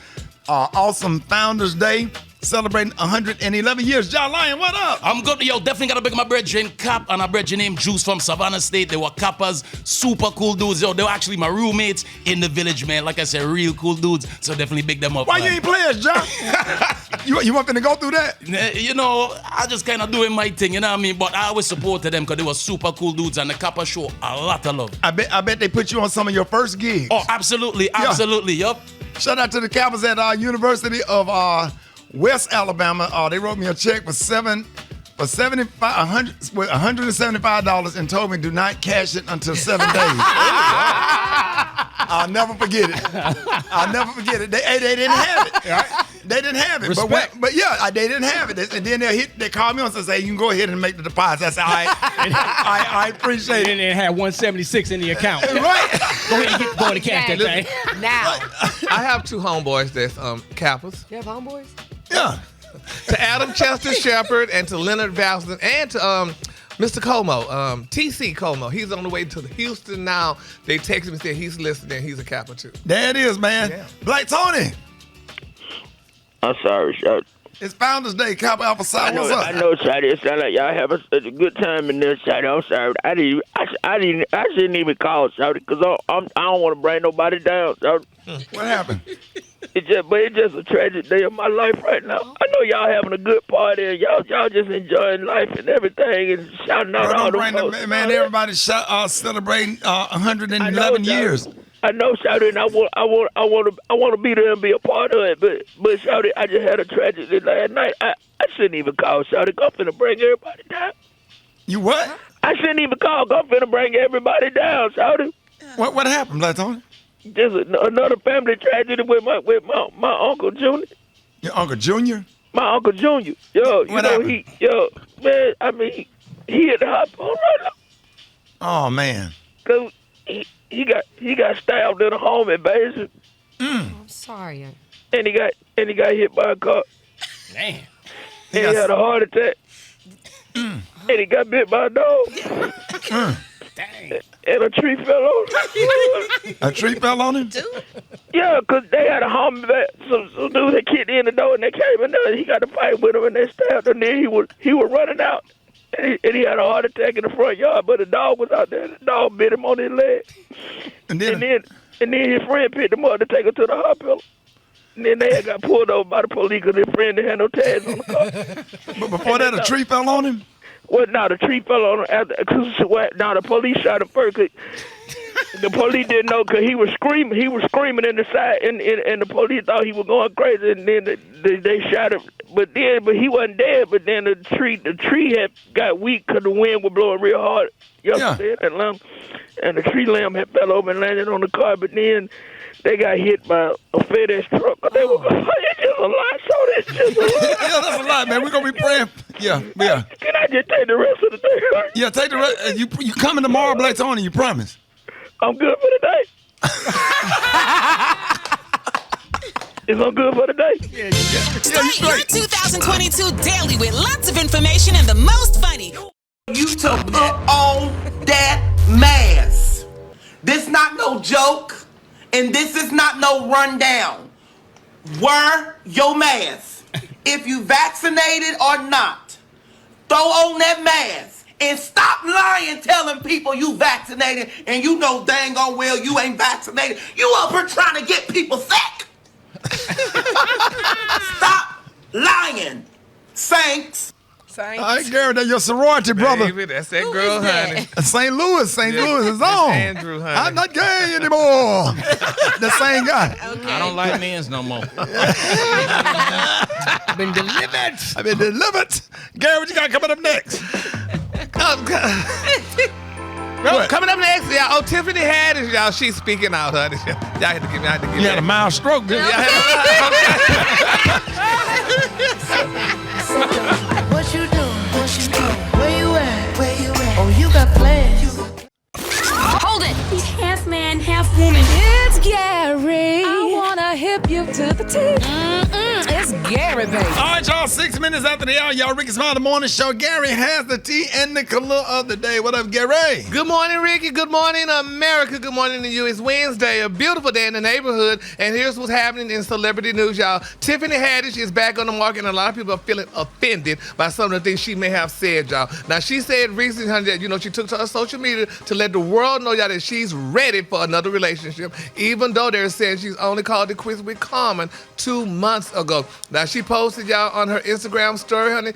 awesome Founders Day. Celebrating 111 years. John Lyon, what up? I'm good. Yo, definitely gotta big my brethren Cap and a brethren named Juice from Savannah State. They were Kappas, super cool dudes. Yo, they were actually my roommates in the village, man. Like I said, real cool dudes. So definitely big them up. Why you ain't players, John? you want them to go through that? You know, I just kind of doing my thing, you know what I mean? But I always supported them because they were super cool dudes and the Kappa show a lot of love. I bet they put you on some of your first gigs. Oh, absolutely, yup. Shout out to the Kappas at University of West Alabama. They wrote me a check for $175 and told me do not cash it until 7 days. I'll never forget it. They didn't have it. Right? They didn't have it. Respect. But yeah, they didn't have it. And then they called me on and said, you can go ahead and make the deposit. I said, I appreciate it. And it had 176 in the account. Right. Go ahead and go to cash that thing. Now. I have 2 homeboys that's Kappas. You have homeboys? Yeah. To Adam Chester Shepard and to Leonard Valston and to Mr. Como, TC Como. He's on the way to Houston now. They texted me and said he's listening. He's a Kappa too. There it is, man. Yeah. Black Tony. I'm sorry, Shot. It's Founders Day, Kappa Alpha Psi. What's up? I know, Shotty. It sounds like y'all have a good time in this, Shotty. I'm sorry. I shouldn't even call, Shotty, because I don't want to bring nobody down, Shotty. What happened? It's just a tragic day of my life right now. I know y'all having a good party and y'all just enjoying life and everything and shouting out all the folks. Man, everybody's celebrating 111 years. I know, Shawty, and I want to be there and be a part of it. But Shawty, I just had a tragedy last night. I shouldn't even call, Shawty. I'm finna bring everybody down. You what? I shouldn't even call. I'm finna bring everybody down, Shawty. What happened, Black Tony? Just another family tragedy with my Uncle Junior. Your Uncle Junior? My Uncle Junior. Yo, What happened? Man, I mean, he at the hospital right now. Oh man. Cause he got stabbed in a home invasion. I'm sorry. And he got hit by a car. Man. And he had a heart attack. And he got bit by a dog. Dang. And a tree fell on him. A tree fell on him? Yeah, because they had a home invasion. Some dudes had kicked in the door and they came in there and he got to fight with him and they stabbed him. And then he was running out. And he had a heart attack in the front yard, but the dog was out there. The dog bit him on his leg. And then his friend picked him up to take him to the hospital. And then they had got pulled over by the police because his friend didn't have no tags on the car. But before that, a tree fell on him? Well, no, the tree fell on him after. Now the police shot him first. The police didn't know because he was screaming. He was screaming in the side, and the police thought he was going crazy. And then they shot him. But he wasn't dead. But then the tree had got weak because the wind was blowing real hard yesterday in Atlanta, and the tree limb had fell over and landed on the car. But then they got hit by a FedEx truck. They were going, it's just a lot. So it's just a lot. Yeah, that's a lot, man. We're gonna be praying. Yeah. Can I just take the rest of the day? Yeah, take the rest. You coming tomorrow, Black Tony? You promise? I'm good for the day. Is I'm good for the day? Start your 2022 daily with lots of information and the most funny. You to put on that mask. This not no joke, and this is not no rundown. Wear your mask. If you vaccinated or not, throw on that mask. And stop lying, telling people you vaccinated and you know dang on well you ain't vaccinated. You up here trying to get people sick. Stop lying, Saints. All right, Gary, that's your sorority brother. Baby, that's that girl, honey. St. Louis is That's on. Andrew, honey. I'm not gay anymore. The same guy. I don't like men's no more. I've been delivered. I've been delivered. Gary, what you got coming up next? Well, coming up next, y'all. Tiffany Haddish, y'all. She's speaking out, honey. Y'all had to give me. You had a mild stroke, didn't you? What you doing? Where you at? Oh, you got plans. Hold it. He's half man, half woman. It's Gary. I wanna hip you to the T. It's Gary, baby. All right, y'all. 6 minutes after the hour, y'all. Rickey Smiley, the morning show. Gary has the tea and the color of the day. What up, Gary? Good morning, Ricky. Good morning, America. Good morning to you. It's Wednesday, a beautiful day in the neighborhood. And here's what's happening in celebrity news, y'all. Tiffany Haddish is back on the market, and a lot of people are feeling offended by some of the things she may have said, y'all. Now, she said recently, honey, that, she took to her social media to let the world know, y'all, that she's ready for another relationship, even though they're saying she's only called it quits with Common 2 months ago. Now, she posted, y'all, on her Instagram story, honey,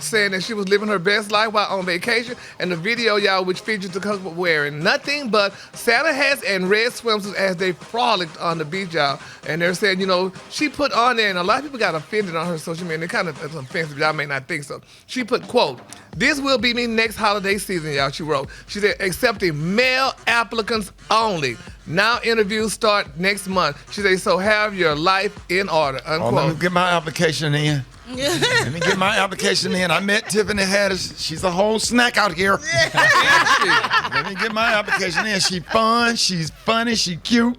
saying that she was living her best life while on vacation. And the video, y'all, which features the couple wearing nothing but Santa hats and red swimsuits as they frolicked on the beach, y'all. And they're saying, she put on there, and a lot of people got offended on her social media. And it kind of is offensive. Y'all may not think so. She put, quote, "This will be me next holiday season," y'all, she wrote. She said, "accepting male applicants only. Now interviews start next month." She said, "So have your life in order," unquote. Let me get my application in. Let me get my application in. I met Tiffany Haddish. She's a whole snack out here. Let me get my application in. She fun. She's funny. She cute.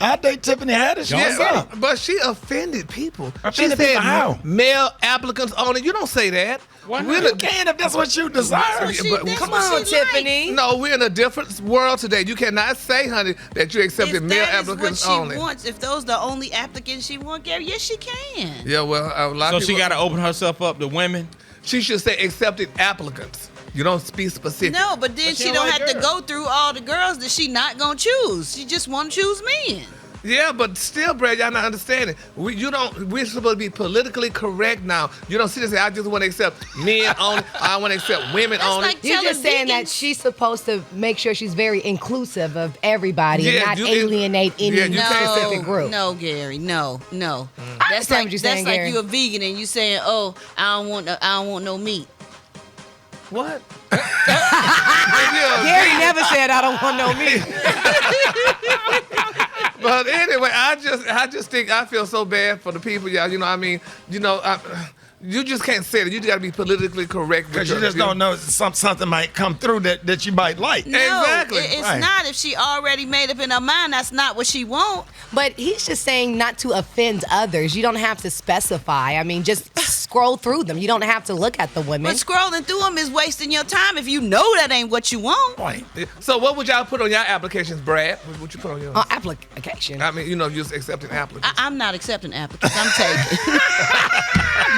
I date Tiffany Haddish. Yeah, but she offended people. Offended She said people how? male applicants only. You don't say that. You can if that's what you desire. Come on, Tiffany. No, we're in a different world today. You cannot say, honey, that you accepted male applicants only. If those the only applicants she wants, Gary, yes, she can. Yeah, well, a lot of people. So she got to open herself up to women? She should say accepted applicants. You don't be specific. No, but then she don't have to go through all the girls that she not going to choose. She just want to choose men. Yeah, but still, Brad, y'all not understanding. We're supposed to be politically correct now. You don't see this. I just want to accept men only. I want to accept women only. Like you're just saying that she's supposed to make sure she's very inclusive of everybody and not alienate any specific group. No, Gary, no. I understand what you're saying, That's Gary. like you a vegan and you saying, "Oh, I don't want no meat." What? Gary never said I don't want no meat. But anyway, I just think I feel so bad for the people, y'all. You know what I mean? You just can't say it. You just got to be politically correct. Because you just don't know something might come through that you might like. No, exactly. It's not. If she already made up in her mind, that's not what she want. But he's just saying not to offend others. You don't have to specify. I mean, just scroll through them. You don't have to look at the women. But scrolling through them is wasting your time if you know that ain't what you want. Right. So what would y'all put on your applications, Brad? What would you put on yours? Application. I mean, just accepting applicants. I'm not accepting applicants. I'm taking.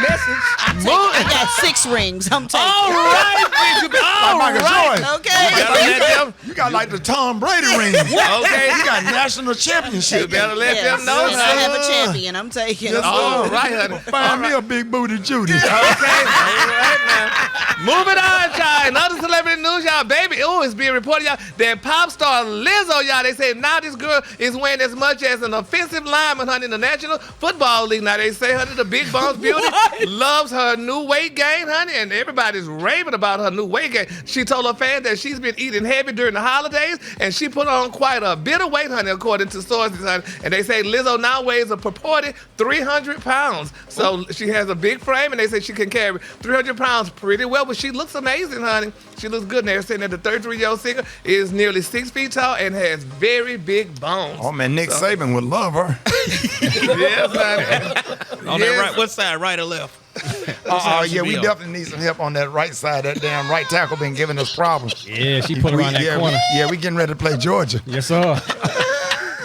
Message. I got 6 rings. I'm taking. All right. Like Michael Jordan. Okay. You got like the Tom Brady ring. Okay. You got national championship. You better let them know. And I have a champion. I'm taking. All right, honey. Find me a big booty Judy. Okay. All right, now. Moving on, y'all. Another celebrity news, y'all. Baby, it's being reported, y'all, that pop star Lizzo, y'all, they say now this girl is weighing as much as an offensive lineman, honey, in the National Football League. Now they say, honey, the Big Bones Beauty loves her new weight gain, honey, and everybody's raving about her new weight gain. She told her fans that she's been eating heavy during the holidays, and she put on quite a bit of weight, honey, according to sources, honey. And they say Lizzo now weighs a purported 300 pounds. So she has a big frame, and they say she can carry 300 pounds pretty well, but she looks amazing, honey. She looks good. And they're saying that the 33-year-old singer is nearly 6 feet tall and has very big bones. Oh, man, Nick Saban would love her. Yes, honey. On that right, what side, right or left? Yeah, we definitely need some help on that right side. That damn right tackle been giving us problems. Yeah, she put her on that corner. We getting ready to play Georgia. Yes, sir.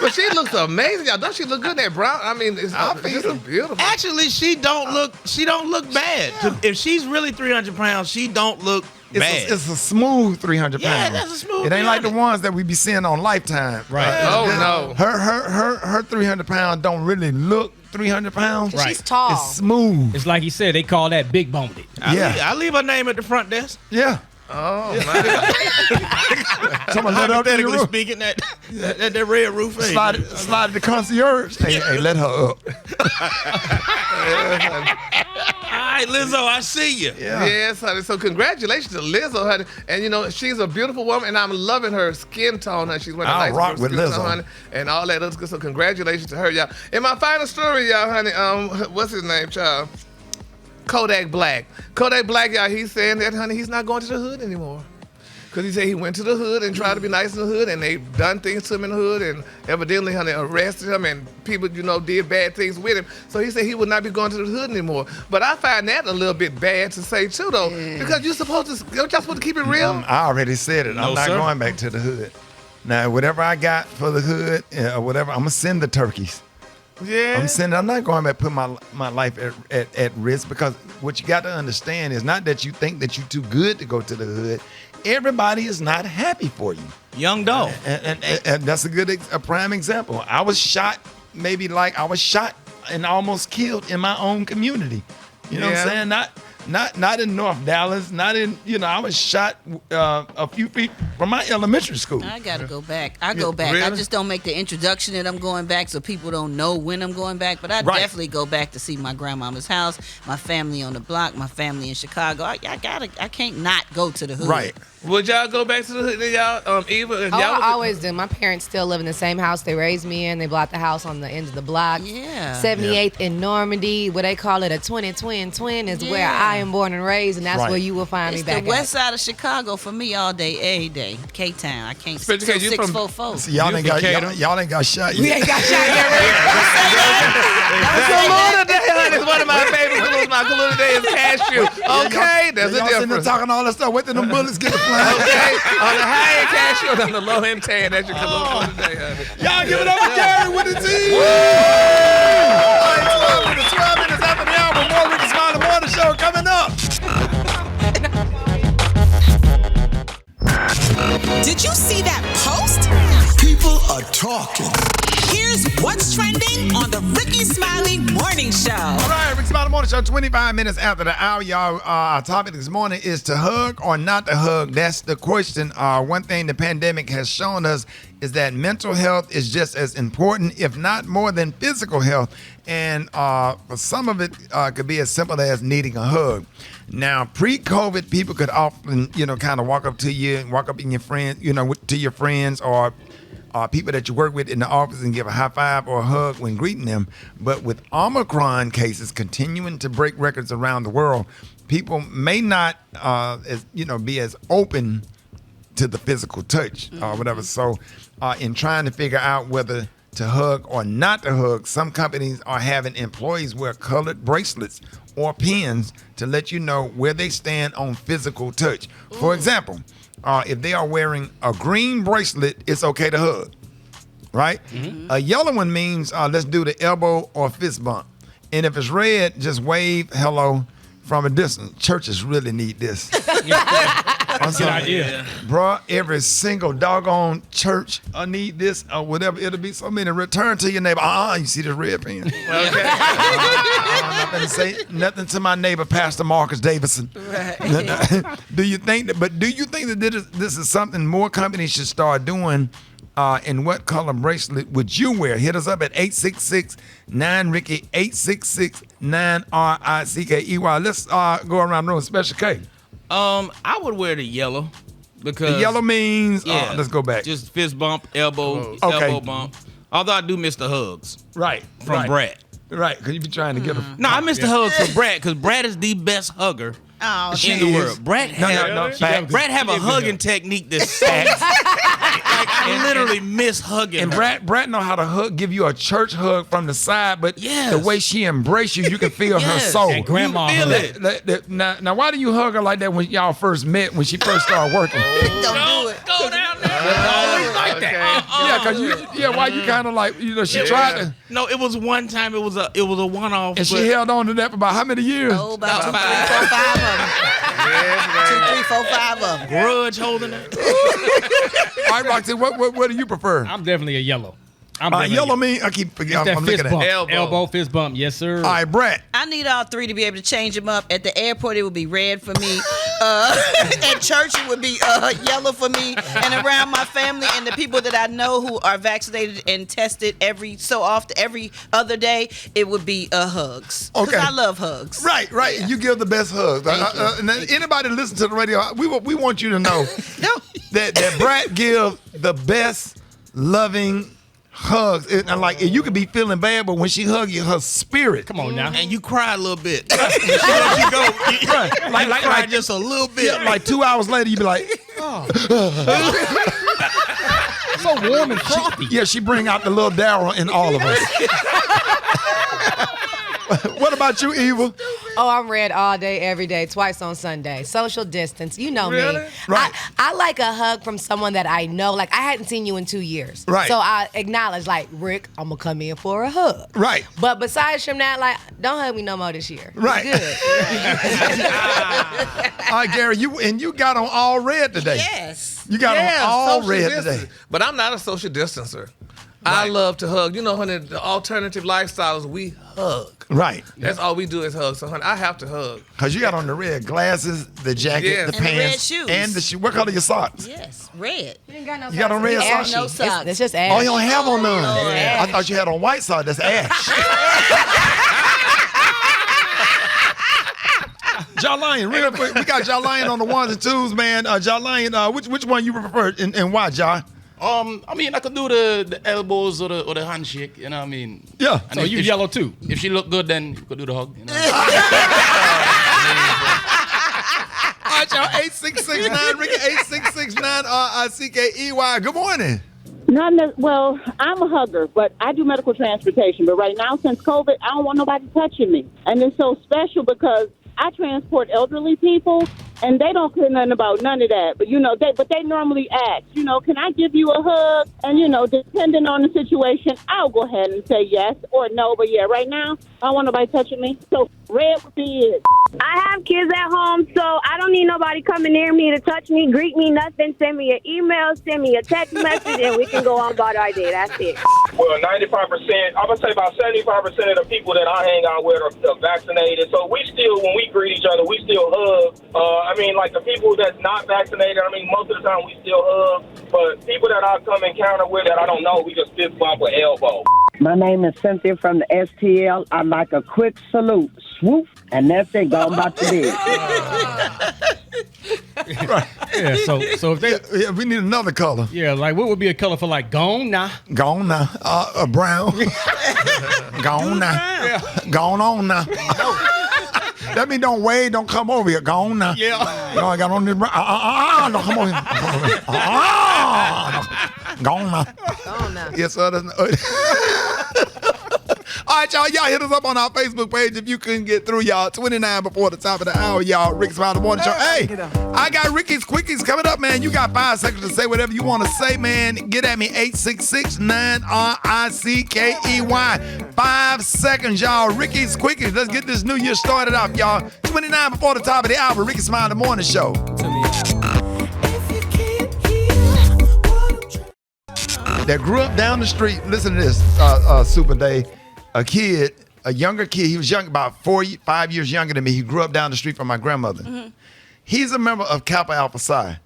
But she looks amazing, y'all. Don't she look good in that brown? I mean, it's beautiful. Actually, she don't look bad. If she's really 300 pounds, she don't look bad. It's a smooth 300 pounds. Yeah, that's a smooth. It ain't like the ones that we be seeing on Lifetime. Right. No. Her 300 pounds don't really look 300 pounds. Right. She's tall. It's smooth. It's like he said, they call that big boned. I leave her name at the front desk. Yeah. Oh, my. Someone let her up to your roof. Speaking that red roof. Slide it to concierge. Hey, let her up. All right, Lizzo, I see you. Yeah. Yes, honey. So congratulations to Lizzo, honey. And she's a beautiful woman, and I'm loving her skin tone, honey. She's wearing a nice rock with skin Lizzo, tone, honey, and all that other good. So congratulations to her, y'all. And my final story, y'all, honey. What's his name, child? Kodak Black. Kodak Black, y'all, he's saying that, honey, he's not going to the hood anymore. Because he said he went to the hood and tried to be nice in the hood, and they've done things to him in the hood, and evidently, honey, arrested him, and people, did bad things with him. So he said he would not be going to the hood anymore. But I find that a little bit bad to say, too, though, because don't y'all supposed to keep it real? I already said it. I'm not going back to the hood. Now, whatever I got for the hood, or whatever, I'm going to send the turkeys. Yeah. I'm not going back to put my life at risk, because what you got to understand is not that you think that you're too good to go to the hood. Everybody is not happy for you. Young dog. And that's a prime example. I was shot and almost killed in my own community. You know what I'm saying? Not in North Dallas, not in, I was shot a few feet from my elementary school. I got to go back. I go back. Really? I just don't make the introduction that I'm going back so people don't know when I'm going back. But I definitely go back to see my grandmama's house, my family on the block, my family in Chicago. I can't not go to the hood. Right. Would y'all go back to the hood, y'all, Eva? I always do. My parents still live in the same house they raised me in. They bought the house on the end of the block. Yeah. 78th in Normandy, where they call it a twin is where I am born and raised, and that's where you will find me back It's the west side of Chicago for me all day, every day. K-Town. I can't Especially still you from- 644. See, y'all ain't got shot yet. We ain't got shot yet. Kaluna Day, honey, is one of my favorite Kalunas. My Kaluna Day is cashew. Okay, there's a Y'all sitting there difference. talking all that stuff. Wait till them bullets get the flying. Okay, on the high end cashew, on the low end tan. That's your Kaluna Day, honey. Y'all give it up for Jerry with the team. All right, 12 minutes after the hour. More Rickey Smiley Morning Show coming up. Did you see that post? People are talking. Here's what Show. All right, Rickey Smiley Morning Show, 25 minutes after the hour, y'all. Our topic this morning is to hug or not to hug. That's the question. One thing the pandemic has shown us is that mental health is just as important, if not more than physical health. And for some of it could be as simple as needing a hug. Now, pre-COVID, people could often, kind of walk up to you and walk up in your friend, to your friends or people that you work with in the office and give a high five or a hug when greeting them. But with Omicron cases continuing to break records around the world, people may not, be as open to the physical touch or whatever. So in trying to figure out whether to hug or not to hug, some companies are having employees wear colored bracelets or pins to let you know where they stand on physical touch. For example, if they are wearing a green bracelet, it's okay to hug, right? A yellow one means let's do the elbow or fist bump. And if it's red, just wave hello from a distance. Churches really need this. That's a good idea. Bruh, every single doggone church need this or whatever. It'll be so many. Return to your neighbor. You see this red pen? Okay. I'm not going to say nothing to my neighbor, Pastor Marcus Davidson. Right. Do you think that this is something more companies should start doing? And what color bracelet would you wear? Hit us up at 866-9-RICKY, 866-9-RICKEY. Let's go around the room. Special K. I would wear the yellow because the yellow means let's go back. Just fist bump, elbow bump. Although I do miss the hugs. Right. From Brad. Right, because you be trying to get them. No, I miss the hugs from Brad because Brad is the best hugger in the world. Brad have a hugging technique that's sad. I literally miss hugging. And Brad know how to hug, give you a church hug from the side, but the way she embrace you can feel her soul. And grandma feel it. Now, why do you hug her like that when y'all first met, when she first started working? Don't do it. Go down there. Always like that. Why you kind of like, she tried to. No, it was one time. It was a one-off. And she held on to that for about how many years? Oh, about 2, 3, 4, 5 of them. 2, 3, 4, 5 of them. Grudge holding it. All right, Roxy, what do you prefer? I'm definitely a yellow. Yellow mean, I keep forgetting. I'm looking at elbow, fist bump. Yes, sir. All right, Brett. I need all three to be able to change them up. At the airport, it would be red for me. At church, it would be yellow for me. And around my family and the people that I know who are vaccinated and tested every so often, every other day, it would be hugs. Okay. Because I love hugs. Right. Yeah. You give the best hugs. And anybody listen to the radio, we want you to know that Brett gives the best loving hugs. And you could be feeling bad, but when she hug you, her spirit. Come on now. And you cry a little bit. When she let you go, right. like just a little bit. Yeah, like 2 hours later, you be like, so warm and frothy. She bring out the little Daryl in all of us. What about you, Eva? Oh, I'm red all day, every day, twice on Sunday. Social distance, you know me. Right. I like a hug from someone that I know. Like, I hadn't seen you in 2 years. Right. So I acknowledge, like, Rick, I'm going to come in for a hug. Right. But besides from that, like, don't hug me no more this year. Right. Good. All right, Gary, you got on all red today. Yes. You got on all red distance. today. But I'm not a social distancer. Right. I love to hug. You know, honey, the alternative lifestyles, we hug. Right. That's all we do is hug. So, honey, I have to hug. Because you got on the red glasses, the jacket, Yes. the And the pants. red shoes. And the shoes. What color your socks? Yes, red. You ain't got no You got on red It's socks? ashy. No socks. It's just ash. Oh, you don't have on none. Yeah. I thought you had on white socks. That's ash. Jalayan, real quick. We got Jalayan on the ones and twos, man. Jalayan, which one you prefer and why, Ja? I mean, I could do the elbows or the handshake, you know what I mean? Yeah. And So you yellow too. If she look good, then you could do the hug. You know? All right, y'all. 8669 Rickey, 8669 Good morning. Well, I'm a hugger, but I do medical transportation. But right now, since COVID, I don't want nobody touching me. And it's so special because I transport elderly people, and they don't care nothing about none of that. But they normally ask, can I give you a hug? And, depending on the situation, I'll go ahead and say yes or no. But yeah, right now, I don't want nobody touching me. So Red would be it. I have kids at home, so I don't need nobody coming near me to touch me, greet me, nothing. Send me an email, send me a text message, and we can go on about our day. That's it. Well, 95%, I would say about 75% of the people that I hang out with are vaccinated. So we still, when we greet each other, we still hug. I mean, like the people that's not vaccinated, I mean, most of the time we still hug. But people that I come encounter with that I don't know, we just fist bump with elbow. My name is Cynthia from the STL. I like a quick salute. Swoop. And that's it. Go about to bed. Right. Yeah, so if they... Yeah, we need another color. Yeah, like what would be a color for like gone now? Gone now. Brown. Gone now. Yeah. Gone on now. That mean don't wait, don't come over here. Gone now. Yeah. No, I got on this brown. Don't come over here. Gone now. Gone now. Yes, sir. All right, y'all hit us up on our Facebook page if you couldn't get through, y'all. 29 before the top of the hour, y'all. Rickey Smiley Morning Show. Hey, I got Rickey's Quickies coming up, man. You got 5 seconds to say whatever you want to say, man. Get at me, 866-9-RICKEY. 5 seconds, y'all. Rickey's Quickies. Let's get this new year started off, y'all. 29 before the top of the hour, Rickey Smiley Morning Show. That grew up down the street. Listen to this, Super Day. A younger kid, he was young, about 5 years younger than me. He grew up down the street from my grandmother. Mm-hmm. He's a member of Kappa Alpha Psi.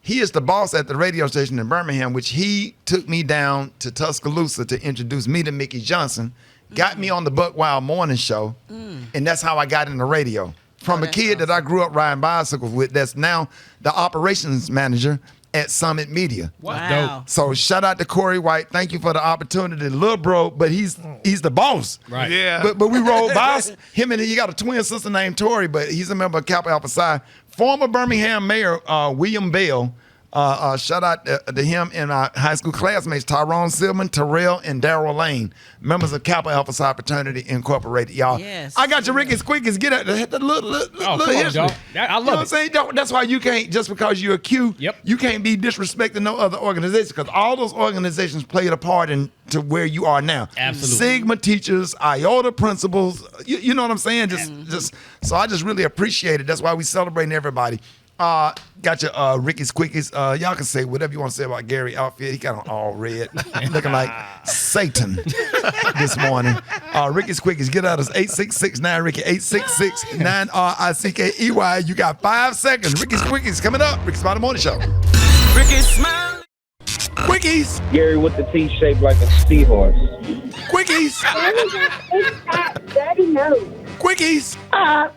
He is the boss at the radio station in Birmingham, which he took me down to Tuscaloosa to introduce me to Mickey Johnson, got me on the Buck Wild Morning Show, and that's how I got into radio. From a kid that I grew up riding bicycles with, that's now the operations manager at Summit Media. Wow. So shout out to Corey White. Thank you for the opportunity. Little bro, but he's the boss. Right. Yeah. But we rolled by him, and he got a twin sister named Tori, but he's a member of Kappa Alpha Psi. Former Birmingham Mayor William Bell. Shout out to him and our high school classmates, Tyrone Silman, Terrell, and Darrell Lane, members of Kappa Alpha Psi Fraternity Incorporated, y'all. Yes. I got your Rickey's Quickies. Get at the little come history. on, dog. I love you know what I'm saying? That's why you can't, just because you're a Q, you can't be disrespecting no other organization, because all those organizations played a part to where you are now. Absolutely. Sigma teachers, IOTA principals, you know what I'm saying? Just so I just really appreciate it. That's why we celebrating everybody. Got your Rickey's Quickies. Y'all can say whatever you want to say about Gary outfit. He got on all red, looking like Satan this morning. Rickey's Quickies. Get out of us 866-9-RICKEY, 866-9-RICKEY. You got 5 seconds. Rickey's Quickies coming up. Rickey Smiley Morning Show. Rickey Smiley. Quickies. Gary with the teeth shaped like a seahorse. Quickies. Daddy knows. Quickies.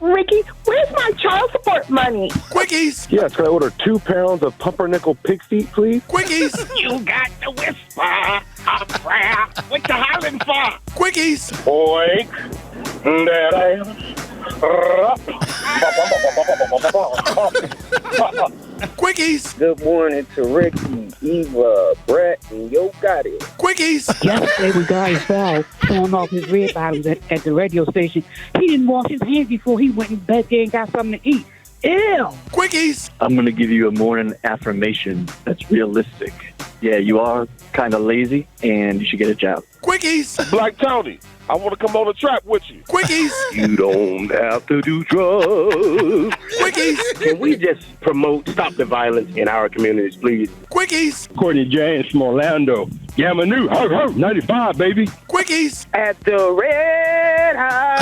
Rickey, where's my child support money? Quickies. Yes, can I order 2 pounds of pumpernickel pig feet, please? Quickies. You got the whisper of prayer. What you hollering for? Quickies. Oink. That I Quickies. Good morning to Ricky, Eva, Brett, and Yo Gotti. Quickies. Yesterday, when Guy fell, throwing off his red bottles at the radio station, he didn't wash his hands before he went back there and got something to eat. Ew. Quickies. I'm going to give you a morning affirmation that's realistic. Yeah, you are kind of lazy, and you should get a job. Quickies. Black Tony, I want to come on the track with you. Quickies. You don't have to do drugs. Quickies. Can we just promote stop the violence in our communities, please? Quickies. Courtney James from Orlando. Yamanu, 95, baby. Quickies. At the Red House.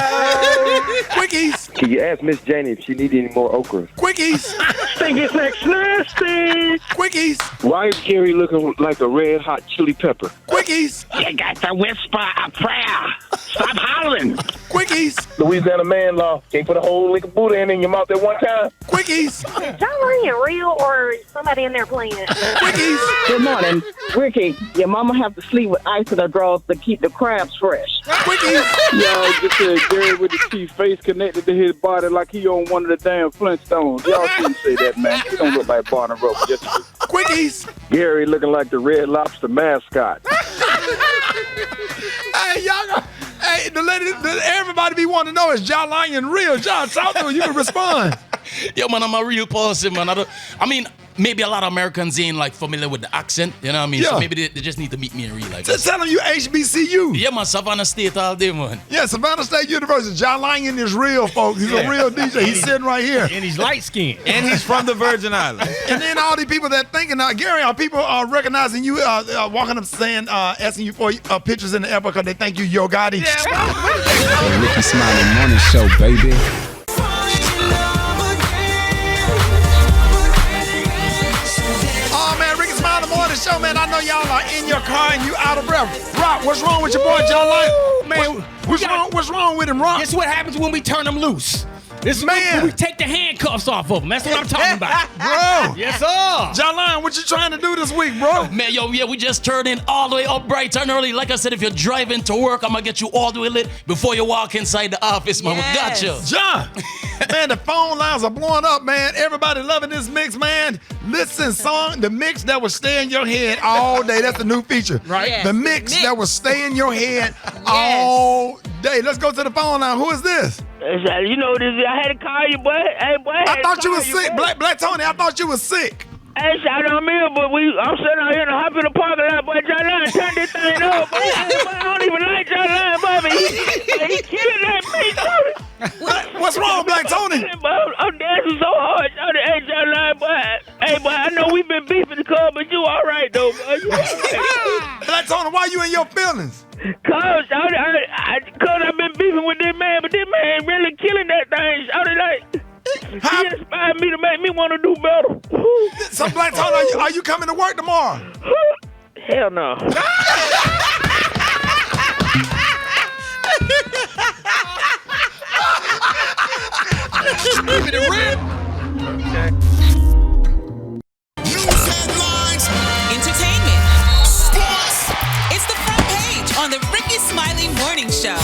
Quickies. Can you ask Miss Janie if she needs any more okra? Quickies. Stinky sex nasty. Quickies. Why is Gary looking like a red hot chili pepper? Quickies. You got the whisper of prayer. Stop hollering. Quickies. Louisiana man law. Can't put a whole lick of Buddha in your mouth at one time. Quickies. Is John Lennon real or is somebody in there playing it? Quickies. Good morning. Ricky, your mama have to sleep with ice in her drawers to keep the crabs fresh. Quickies. Y'all just said Gary with the teeth, face connected to his body like he on one of the damn Flintstones. Y'all shouldn't say that, man. He don't look like Barney Rubble. Just Quickies. Gary looking like the Red Lobster mascot. Hey, y'all. Hey, everybody be wanting to know, is John Lyon real? John, talk to him. You can respond. Yo, man, I'm a real person, man. maybe a lot of Americans ain't like familiar with the accent. You know what I mean? Yeah. So maybe they just need to meet me in real life. Just tell them you HBCU. Yeah, man, Savannah State all day, man. Yeah, Savannah State University. John Lyon is real, folks. He's a real DJ. He's sitting right here. And he's light-skinned. And he's from the Virgin Islands. And then all these people that thinking, Gary, are people recognizing you, walking up saying, asking you for pictures in the airport because they think you Yo Gotti? The Rickey Smiley Morning Show, baby. Oh, man, Rickey Smiley Morning Show, man. I know y'all are in your car and you out of breath. Rock, what's wrong with your boy, John Lyon? Man, what's wrong with him, Rock? Guess what happens when we turn them loose? This is when we take the handcuffs off of them. That's what I'm talking about. Bro. Yes, sir. John Lyon, what you trying to do this week, bro? Man, yeah, we just turned in all the way up bright and early. Like I said, if you're driving to work, I'm going to get you all the way lit before you walk inside the office, man. Yes. We got you. John, man, the phone lines are blowing up, man. Everybody loving this mix, man. Listen, the mix that will stay in your head all day. That's the new feature. Right. Yes. The mix that will stay in your head all day. Let's go to the phone line. Who is this? You know this. I had to call you, boy. Hey, boy. I thought you was sick. Black Tony, I thought you was sick. Hey, shout out me, but I'm sitting out here in the hop in the parking lot, boy. John Lyon, turn this thing up, boy. I don't even like John Lyon, boy, but he killing that beat, Tony. What's wrong, Black Tony? I'm dancing so hard, Tony. Hey, John Lyon, boy. Hey, boy, I know we've been beefing the club, but you all right, though, boy. You all right. Black Tony, why you in your feelings? Cause I've been beefing with this man, but this man really killing that thing. He inspired me to make me want to do better. So, Black Tony, are you coming to work tomorrow? Hell no. Keep it real. News headlines, entertainment, sports. It's the front page on the Rickey Smiley Morning Show.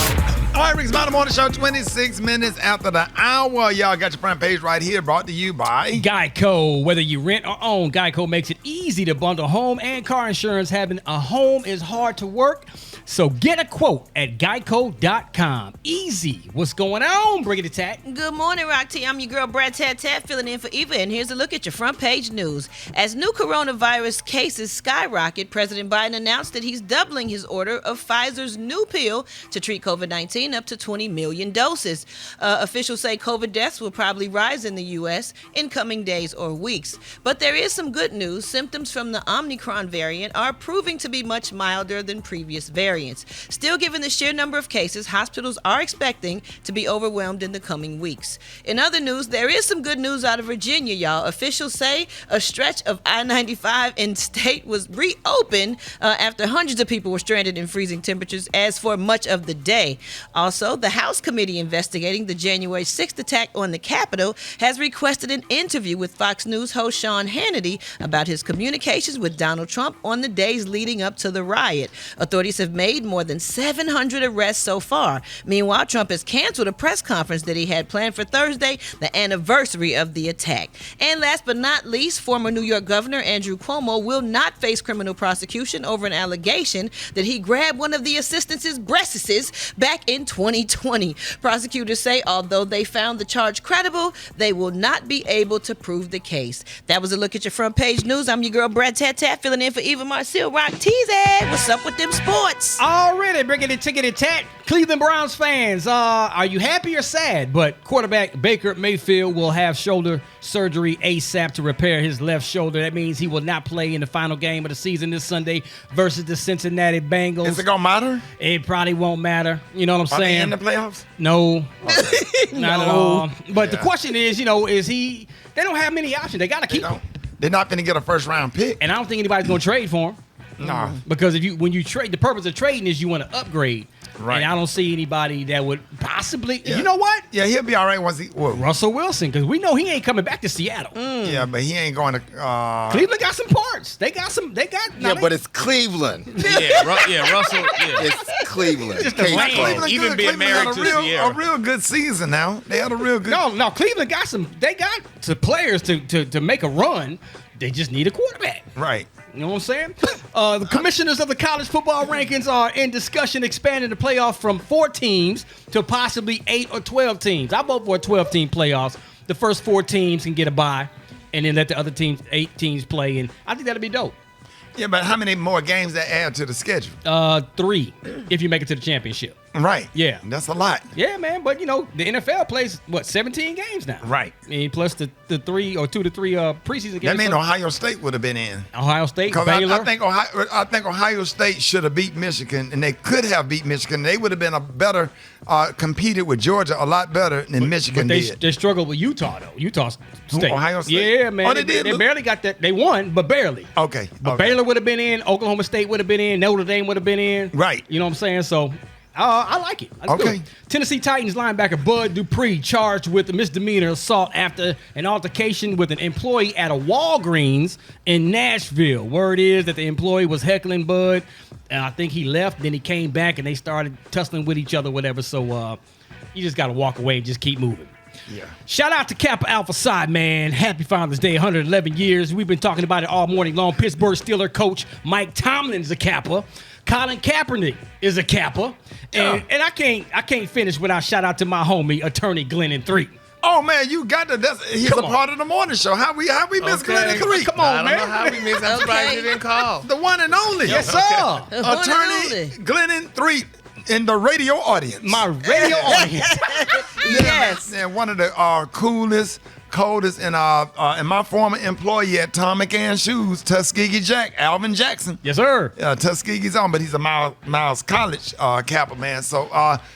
All right, Rickey Smiley Morning Show, 26 minutes after the hour. Y'all got your front page right here, brought to you by Geico. Whether you rent or own, Geico makes it easy to bundle home and car insurance. Having a home is hard to work, so get a quote at geico.com. Easy. What's going on, Brigitte Tat? Good morning, Rock T. I'm your girl, Brad Tat, filling in for Eva, and here's a look at your front page news. As new coronavirus cases skyrocket, President Biden announced that he's doubling his order of Pfizer's new pill to treat COVID-19 up to 20 million doses. Officials say COVID deaths will probably rise in the U.S. in coming days or weeks. But there is some good news. Symptoms from the Omicron variant are proving to be much milder than previous variants. Still, given the sheer number of cases, hospitals are expecting to be overwhelmed in the coming weeks. In other news, there is some good news out of Virginia, y'all. Officials say a stretch of I-95 in state was reopened after hundreds of people were stranded in freezing temperatures as for much of the day. Also, the House committee investigating the January 6th attack on the Capitol has requested an interview with Fox News host Sean Hannity about his communications with Donald Trump on the days leading up to the riot. Authorities have made more than 700 arrests so far. Meanwhile, Trump has canceled a press conference that he had planned for Thursday, the anniversary of the attack. And last but not least, former New York Governor Andrew Cuomo will not face criminal prosecution over an allegation that he grabbed one of the assistant's breasts back in 2020. Prosecutors say although they found the charge credible, they will not be able to prove the case. That was a look at your front page news. I'm your girl, Brad Tat, filling in for Eva Marcel Rock Teasy. What's up with them sports? Already bringing it ticket and tat. Cleveland Browns fans, are you happy or sad? But quarterback Baker Mayfield will have shoulder surgery ASAP to repair his left shoulder. That means he will not play in the final game of the season this Sunday versus the Cincinnati Bengals. Is it gonna matter? It probably won't matter. You know what I'm saying? In the playoffs? No, not at all. But the question is, is he? They don't have many options. They got to keep him. They're not going to get a first round pick. And I don't think anybody's going to trade for him. No. Because when you trade, the purpose of trading is you want to upgrade. Right. And I don't see anybody that would possibly. Yeah. You know what? Yeah, he'll be all right once he. Well, Russell Wilson, because we know he ain't coming back to Seattle. Yeah, but he ain't going to. Cleveland got some parts. They got. But it's Cleveland. Russell. Yeah. It's Cleveland. Cleveland even being married to Sierra. A real good season now. They had a real good. No, Cleveland got some. They got some players to make a run. They just need a quarterback. Right. You know what I'm saying? The commissioners of the college football rankings are in discussion expanding the playoff from 4 teams to possibly 8 or 12 teams. I vote for a 12-team playoffs. The first 4 teams can get a bye. and then let the other teams, 8 teams play. And I think that'd be dope. Yeah, but how many more games that add to the schedule? 3 if you make it to the championship. Right. Yeah. That's a lot. Yeah, man. But, you know, the NFL plays, 17 games now? Right. I mean, plus the 3 or 2 to 3 preseason games. That means Ohio State would have been in. Ohio State, Baylor. Baylor. I think Ohio State should have beat Michigan, and they could have beat Michigan. They would have been a better, competed with Georgia a lot better than Michigan did. They struggled with Utah, though. Utah State. Ohio State? Yeah, man. Oh, they did? They barely got that. They won, but barely. Okay. But Baylor would have been in. Oklahoma State would have been in. Notre Dame would have been in. Right. You know what I'm saying? So, I like it. That's Okay. good. Tennessee Titans linebacker Bud Dupree charged with a misdemeanor assault after an altercation with an employee at a Walgreens in Nashville. Word is that the employee was heckling Bud, and I think he left. Then he came back, and they started tussling with each other, whatever. So you just got to walk away and just keep moving. Yeah. Shout out to Kappa Alpha Psi, man. Happy Father's Day, 111 years. We've been talking about it all morning long. Pittsburgh Steelers coach Mike Tomlin's a Kappa. Colin Kaepernick is a Kappa. And I can't finish without shout out to my homie, attorney Glennon 3. Oh man, you got to. He's a part of the morning show. How we miss Glennon 3? Come on, man. I don't know how we missed. I'm surprised you didn't call. The one and only. Yes, sir. Attorney Glennon 3 in the radio audience. My radio audience. Yes. And one of the coolest, coldest, and my former employee at Tom McCann Shoes, Tuskegee Jack, Alvin Jackson. Yes, sir. Tuskegee's on, but he's a Miles College Kappa, man. So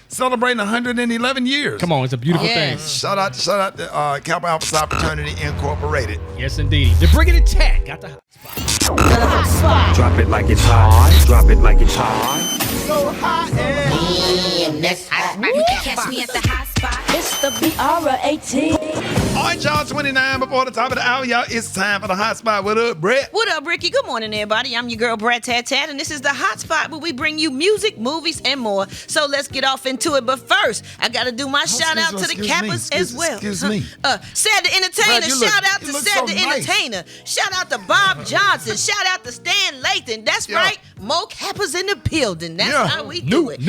celebrating 111 years. Come on, it's a beautiful Yes. thing. Shout out to Kappa Alpha Psi Fraternity Incorporated. Yes, indeed. The Brigham Attack got the hot spot. Drop it like it's hot. Drop it like it's hot. So hot and You can catch me at the hot spot. It's the BR18. all right, y'all, 29 before the top of the hour, y'all. It's time for the hot spot. What up, Brett? What up, Ricky? Good morning, everybody. I'm your girl, Brett Tat Tat, and this is the Hot Spot where we bring you music, movies, and more. So let's get off into it. But first, I got to do my shout out to the Kappas as well. Excuse me. Said the Entertainer. Brad, you look- Shout out to you look Said so the nice. Entertainer. Shout out to Bob Johnson. Shout out to Stan Lathan. That's Yeah. right. Mo Kappas in the building. That's Yeah. how we do it.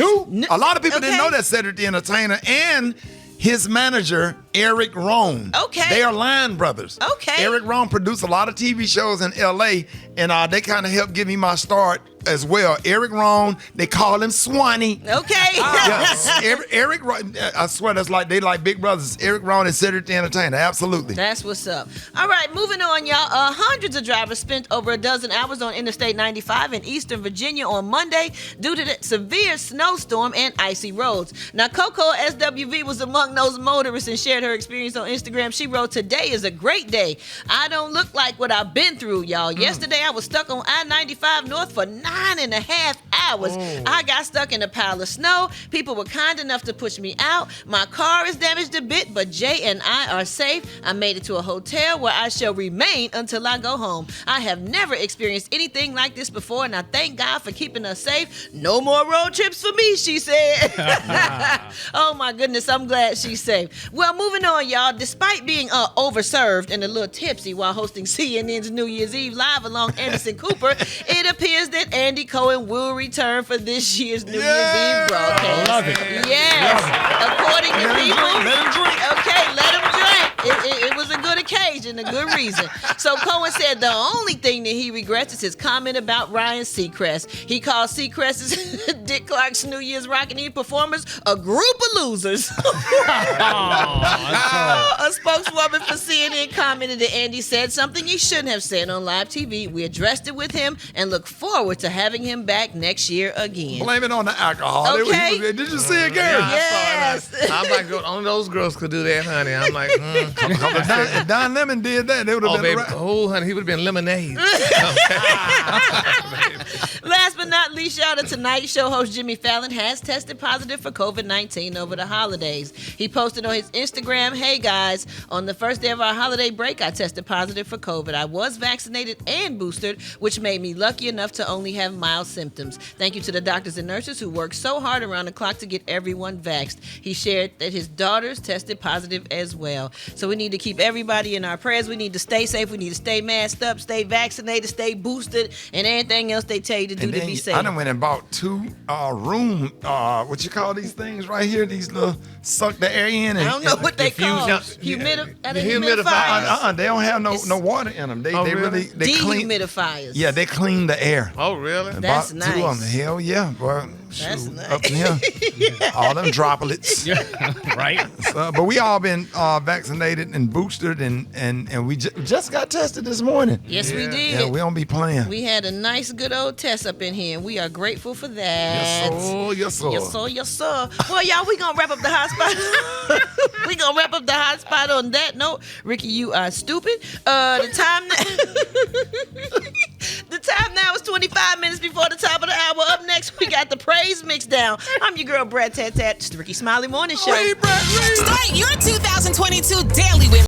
A lot of people didn't Okay. know that Cedric the Entertainer and his manager, Eric Rohn. Okay. They are Line Brothers. Okay. Eric Rohn produced a lot of TV shows in L.A., and they kind of helped give me my start as well. Eric Rohn, they call him Swanee. Okay. Yes. Eric Rohn, I swear they like big brothers. Eric Rohn and Cedric the Entertainer. Absolutely. That's what's up. All right, moving on, y'all. Hundreds of drivers spent over a dozen hours on Interstate 95 in Eastern Virginia on Monday due to the severe snowstorm and icy roads. Now, Coco SWV was among those motorists and shared her experience on Instagram. She wrote, "Today is a great day. I don't look like what I've been through, y'all. Yesterday, I was stuck on I-95 North for 9.5 hours. I got stuck in a pile of snow. People were kind enough to push me out. My car is damaged a bit, but Jay and I are safe. I made it to a hotel where I shall remain until I go home. I have never experienced anything like this before, and I thank God for keeping us safe. No more road trips for me," she said. Oh my goodness, I'm glad she's safe. Well, moving on, y'all. Despite being overserved and a little tipsy while hosting CNN's New Year's Eve live along Anderson Cooper, it appears that Andy Cohen will return for this year's New Year's Eve broadcast. I love it. Yes. According to people. Let him drink. Okay, let him drink. It was a good occasion, a good reason. So Cohen said the only thing that he regrets is his comment about Ryan Seacrest. He called Seacrest's Dick Clark's New Year's Rockin' Eve performers a group of losers. A spokeswoman for CNN commented that Andy said something he shouldn't have said on live TV. We addressed it with him and look forward to having him back next year again. Blame it on the alcohol. Okay. Did you see it, Gary? Yes. I'm like, only those girls could do that, honey. I'm like, If Don Lemon did that, they would have oh, been baby. right. Oh, honey, he would have been lemonade. Last but not least, y'all, the Tonight Show host Jimmy Fallon has tested positive for COVID-19 over the holidays. He posted on his Instagram, "Hey guys, on the first day of our holiday break, I tested positive for COVID. I was vaccinated and boosted, which made me lucky enough to only have mild symptoms. Thank you to the doctors and nurses who worked so hard around the clock to get everyone vaxxed." He shared that his daughters tested positive as well. So we need to keep everybody in our prayers. We need to stay safe. We need to stay masked up, stay vaccinated, stay boosted, and anything else they tell you to do And to then be he say? I done went and bought 2 room, what you call these things right here? These little suck the air in. And, I don't know what they call humidifiers. They don't have no water in them. They really clean. Dehumidifiers. Yeah, they clean the air. Oh, really? That's Bought 2 of them. Hell yeah, boy. That's nice. Up in here. All them droplets. Right. But we all been vaccinated and boosted, and we just got tested this morning. Yes, we did. Yeah, we don't be playing. We had a nice, good old test up in here, and we are grateful for that. Yes, sir. Yes, sir. Well, y'all, we gonna wrap up the hot spot. We gonna wrap up the hot spot on that note. Ricky, you are stupid. The time now is 25 minutes before the top of the hour. Up next, we got the praise mix down. I'm your girl, Brad Tat Tat. It's the Rickey Smiley Morning Show. Start your 2022 daily with